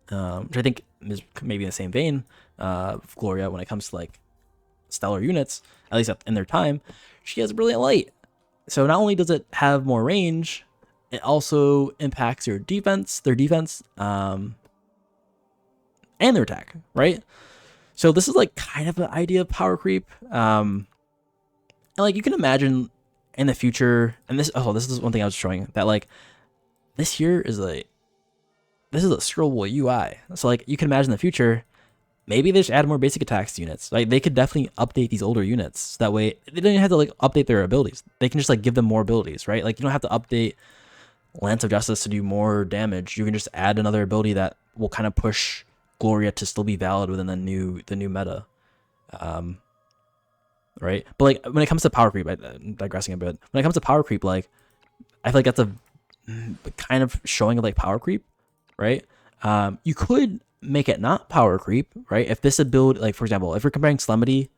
which I think is maybe in the same vein of Gloria when it comes to like stellar units, at least in their time, she has Brilliant Light. So not only does it have more range, it also impacts their defense, and their attack, right? So this is like kind of an idea of power creep. And like you can imagine in the future, and this is one thing I was showing, that like this here is like, this is a scrollable UI. So like you can imagine in the future, maybe they just add more basic attacks to units. Like they could definitely update these older units. So that way they don't even have to like update their abilities. They can just like give them more abilities, right? Like you don't have to update Lance of Justice to do more damage. You can just add another ability that will kind of push Gloria to still be valid within the new meta. Right? But like when it comes to power creep, I'm digressing a bit. When it comes to power creep, like I feel like that's a kind of showing of like power creep, right? You could make it not power creep, right? If this ability, like for example, if we're comparing Solemnity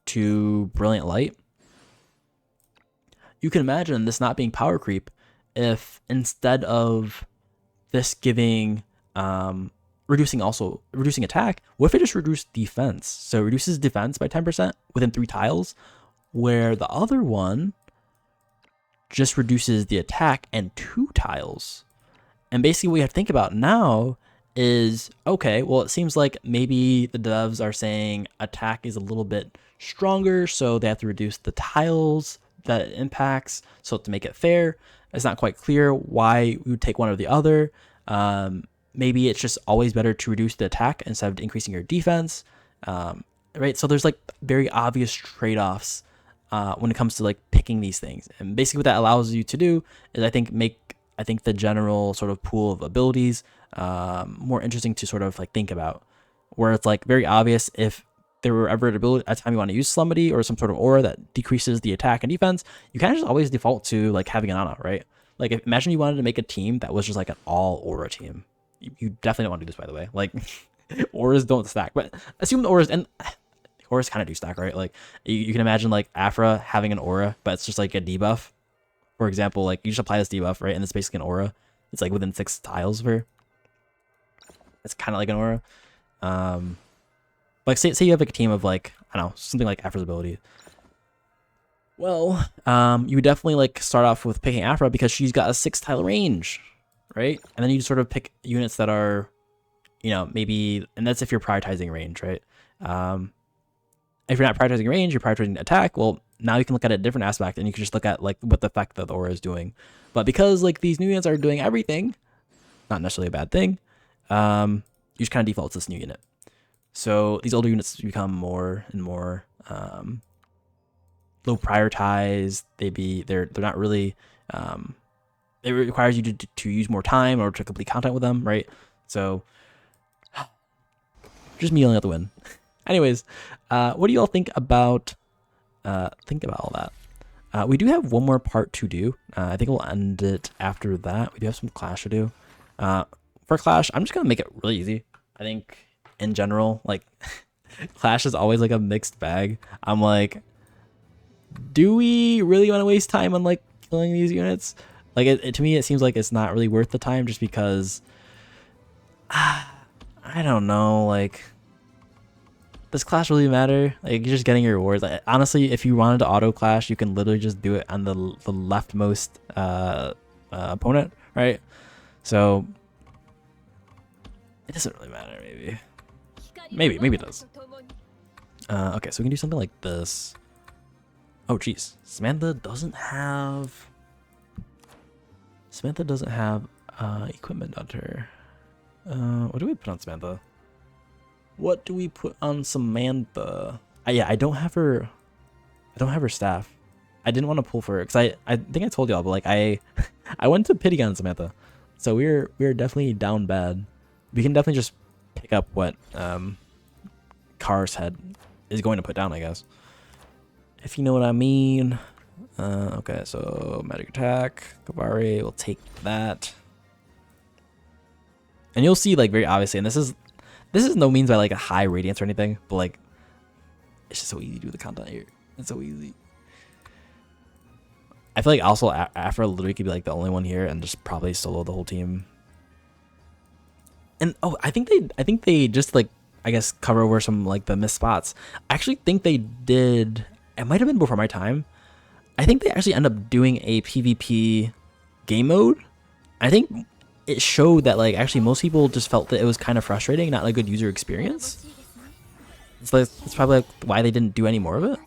to Brilliant Light, you can imagine this not being power creep if instead of this giving reducing attack, what if it just reduced defense? So it reduces defense by 10% within 3 tiles, where the other one just reduces the attack and 2 tiles. And basically what you have to think about now is, okay, well, it seems like maybe the devs are saying attack is a little bit stronger, so they have to reduce the tiles that it impacts. So to make it fair, it's not quite clear why we would take one or the other. Maybe it's just always better to reduce the attack instead of increasing your defense, right? So there's like very obvious trade-offs when it comes to like picking these things. And basically what that allows you to do is I think the general sort of pool of abilities more interesting to sort of like think about, where it's like very obvious if there were ever a time you want to use Solemnity or some sort of aura that decreases the attack and defense, you kind of just always default to like having an Ana, right? Like imagine you wanted to make a team that was just like an all aura team. You definitely don't want to do this, by the way. Like auras don't stack, but assume the auras kind of do stack, right? Like you can imagine like Afra having an aura, but it's just like a debuff. For example, like you just apply this debuff, right? And it's basically an aura. It's like within 6 tiles of her. It's kind of like an aura. Like say you have like a team of like, I don't know, something like Afra's ability. Well, you would definitely like start off with picking Afra because she's got a 6 tile range, right? And then you sort of pick units that are, you know, maybe, and that's if you're prioritizing range, right? If you're not prioritizing range, you're prioritizing attack. Well, now you can look at a different aspect, and you can just look at like what the effect that the aura is doing. But because like these new units are doing everything, not necessarily a bad thing, you just kind of default to this new unit. So these older units become more and more low prioritized. They're not really. It requires you to use more time or to complete content with them, right? So just me yelling out the wind. Anyways, what do you all think about all that? We do have one more part to do. I think we'll end it after that. We do have some Clash to do. For Clash, I'm just gonna make it really easy. I think in general, like Clash is always like a mixed bag. I'm like, do we really want to waste time on like killing these units? Like to me, it seems like it's not really worth the time, just because I don't know, like, does Clash really matter? Like, you're just getting your rewards. Like, honestly, if you wanted to auto Clash, you can literally just do it on the leftmost opponent, right? So it doesn't really matter. Maybe it does. Okay, so we can do something like this. Oh, geez, Samantha doesn't have equipment on her. What do we put on Samantha? What do we put on Samantha? Yeah, I don't have her staff. I didn't want to pull for her because I think I told y'all, but like I went to pity on Samantha, so we're definitely down bad. We can definitely just pick up what Car's head is going to put down, I guess. if you know what I mean. Okay, so magic attack, kvare, we'll take that. And you'll see, like, very obviously, and this is no means by like a high radiance or anything, but like it's just so easy to do the content here. It's so easy. I feel like also Afra literally could be like the only one here and just probably solo the whole team. And oh, I think they just like, I guess, cover over some like the missed spots. I actually think they did. It might have been before my time. I think they actually end up doing a PvP game mode. I think it showed that like actually most people just felt that it was kind of frustrating, not a good user experience. It's like, it's probably like why they didn't do any more of it,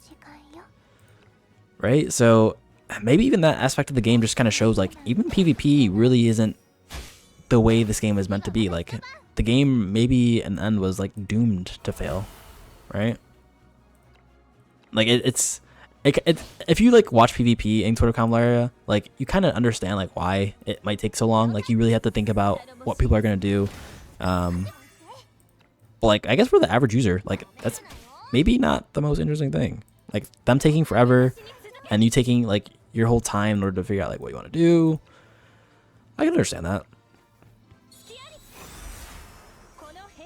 right? So maybe even that aspect of the game just kind of shows like even PvP really isn't the way this game is meant to be. Like the game maybe in the end was like doomed to fail, right? Like it's if you like watch PvP in sort of Convallaria, like you kind of understand like why it might take so long. Like you really have to think about what people are gonna do. But like I guess for the average user, like that's maybe not the most interesting thing. Like them taking forever, and you taking like your whole time in order to figure out like what you want to do. I can understand that.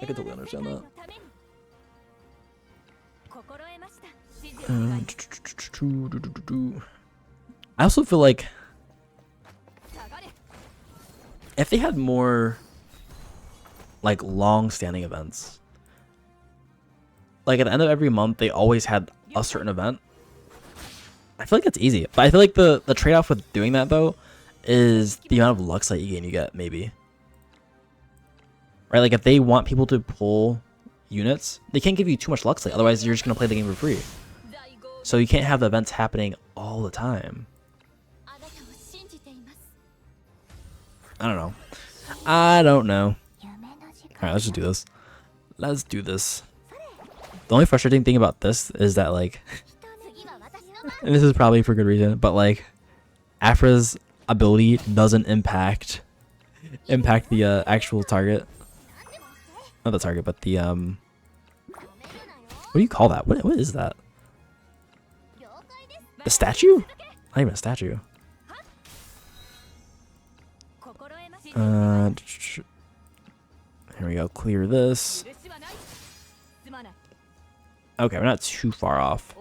I can totally understand that. I also feel like if they had more like long-standing events, like at the end of every month they always had a certain event, I feel like it's easy. But I feel like the trade-off with doing that though is the amount of luck that you get, maybe. Right? Like if they want people to pull units, they can't give you too much luck slate, otherwise you're just gonna play the game for free. So you can't have events happening all the time. I don't know. Alright, let's just do this. Let's do this. The only frustrating thing about this is that like and this is probably for good reason, but like Afra's ability doesn't impact the actual target. Not the target, but the what do you call that? What is that? The statue? Not even a statue. Here we go. Clear this. Okay, we're not too far off.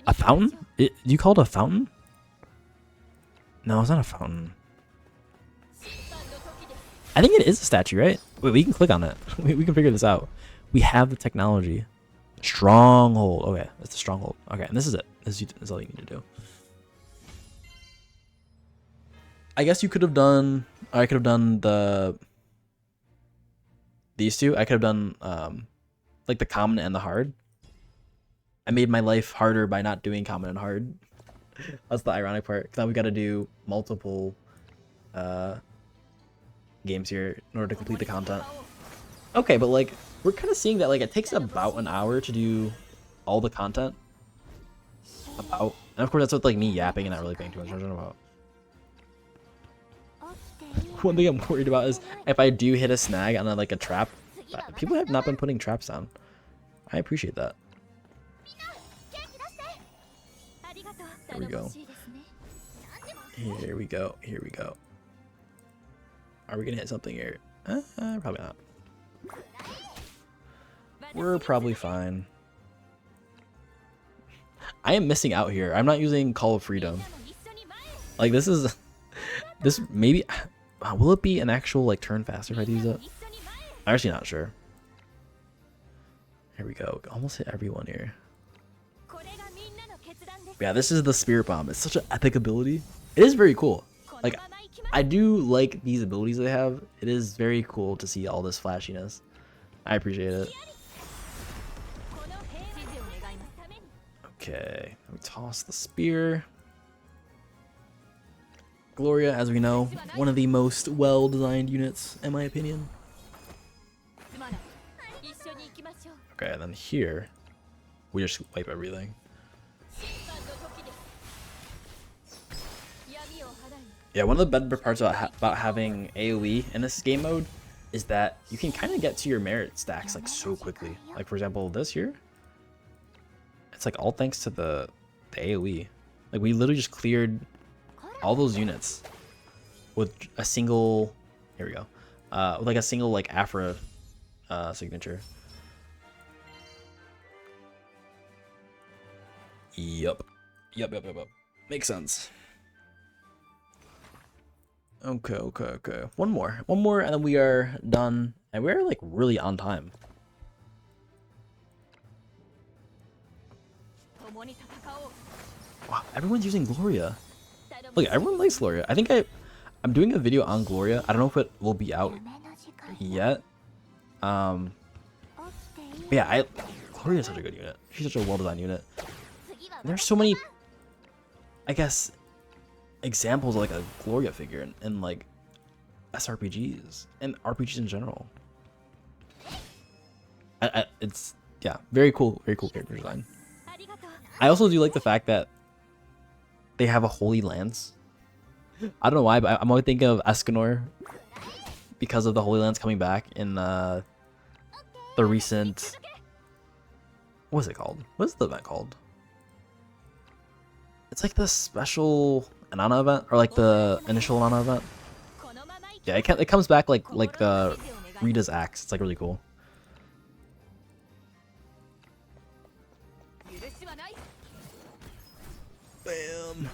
A fountain? Do you call it a fountain? No, it's not a fountain. I think it is a statue, right? Wait, we can click on it. We can figure this out. We have the technology. Stronghold. Okay, that's the stronghold. Okay, and this is it. This is all you need to do. I guess you could have done. I could have done these two. I could have done like the common and the hard. I made my life harder by not doing common and hard. That's the ironic part. 'Cause now we got to do multiple games here in order to complete the content. Okay, but like we're kind of seeing that like it takes about an hour to do all the content. About, and of course that's with like me yapping and not really paying too much attention about. One thing I'm worried about is if I do hit a snag on like a trap. People have not been putting traps down. I appreciate that. Here we go. Here we go. Here we go. Are we gonna hit something here? Probably not. We're probably fine. I am missing out here. I'm not using Call of Freedom. Like this is this maybe will it be an actual like turn faster if I use it? I'm actually not sure. Here we go. Almost hit everyone here. Yeah, this is the Spirit Bomb. It's such an epic ability. It is very cool. Like I do like these abilities they have. It is very cool to see all this flashiness. I appreciate it. Okay, we toss the spear. Gloria, as we know, one of the most well-designed units, in my opinion. Okay, and then here, we just wipe everything. Yeah, one of the better parts about having AoE in this game mode is that you can kind of get to your merit stacks like so quickly. Like for example, this here. it's like all thanks to the AoE. Like we literally just cleared all those units with a single, here we go, with like a single like Afra signature. Yup. Yup. Makes sense. Okay. One more, and then we are done, and we're like really on time. Wow, everyone's using Gloria. Look, everyone likes Gloria. I think I'm doing a video on Gloria. I don't know if it will be out yet. But yeah, Gloria is such a good unit. She's such a well-designed unit. And there's so many, I guess, examples of like a Gloria figure in like SRPGs and RPGs in general. It's, yeah, very cool character design. I also do like the fact that they have a holy lance. I don't know why, but I'm always thinking of Escanor because of the holy lance coming back in the recent, what is it called? What is the event called? It's like the special Anana event, or like the initial Anana event. Yeah, it comes back like the Rita's axe. It's like really cool. Bam.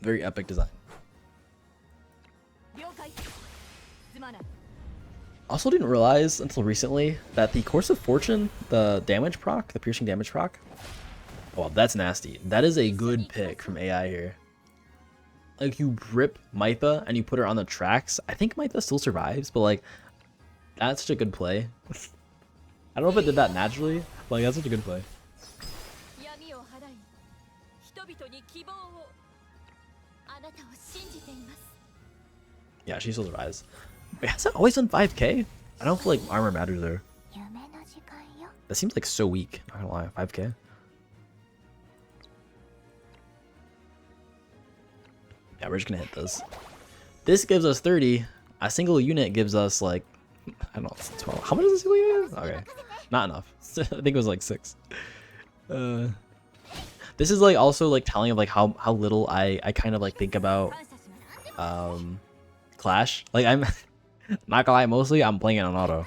Very epic design. Also didn't realize until recently that the Course of Fortune, the damage proc, the piercing damage proc, well, that's nasty. That is a good pick from AI here. Like, you rip Mytha and you put her on the tracks. I think Mytha still survives, but like, that's such a good play. I don't know if it did that naturally, but like, that's such a good play. Yeah, she still survives. Wait, has it always done 5k? I don't feel like armor matters there. That seems like so weak, not gonna lie, 5k. Yeah, we're just gonna hit this. This gives us 30. A single unit gives us like, I don't know, 12. How much is a single unit? Okay, not enough. I think it was like 6. This is like also like telling of like how little I kind of like think about Clash. Like, I'm not gonna lie, mostly I'm playing it on auto.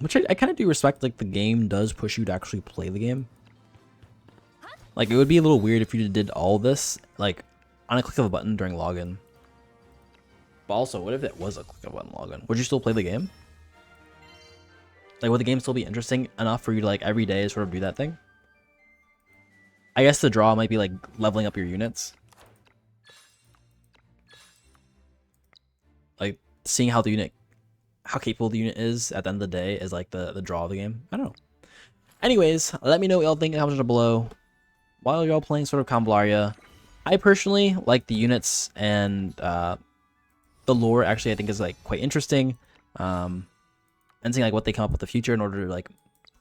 Which I kind of do respect. Like, the game does push you to actually play the game. Like, it would be a little weird if you did all this like on a click of a button during login. But also, what if it was a click of a button login? Would you still play the game? Like, would the game still be interesting enough for you to like every day sort of do that thing? I guess the draw might be like leveling up your units. Like, seeing how capable the unit is at the end of the day is like the draw of the game. I don't know. Anyways, let me know what y'all think in the comments below. While y'all playing Sword of Convallaria, I personally like the units, and the lore actually I think is like quite interesting. And seeing like what they come up with in the future in order to like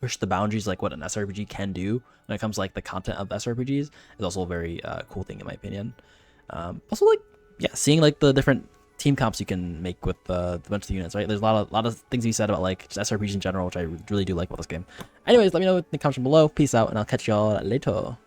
push the boundaries, like what an SRPG can do when it comes to like the content of SRPGs, is also a very cool thing in my opinion. Also, like, yeah, seeing like the different team comps you can make with the bunch of the units, right? There's a lot of things you said about like just SRPGs in general, which I really do like about this game. Anyways, let me know in the comments below. Peace out, and I'll catch y'all later.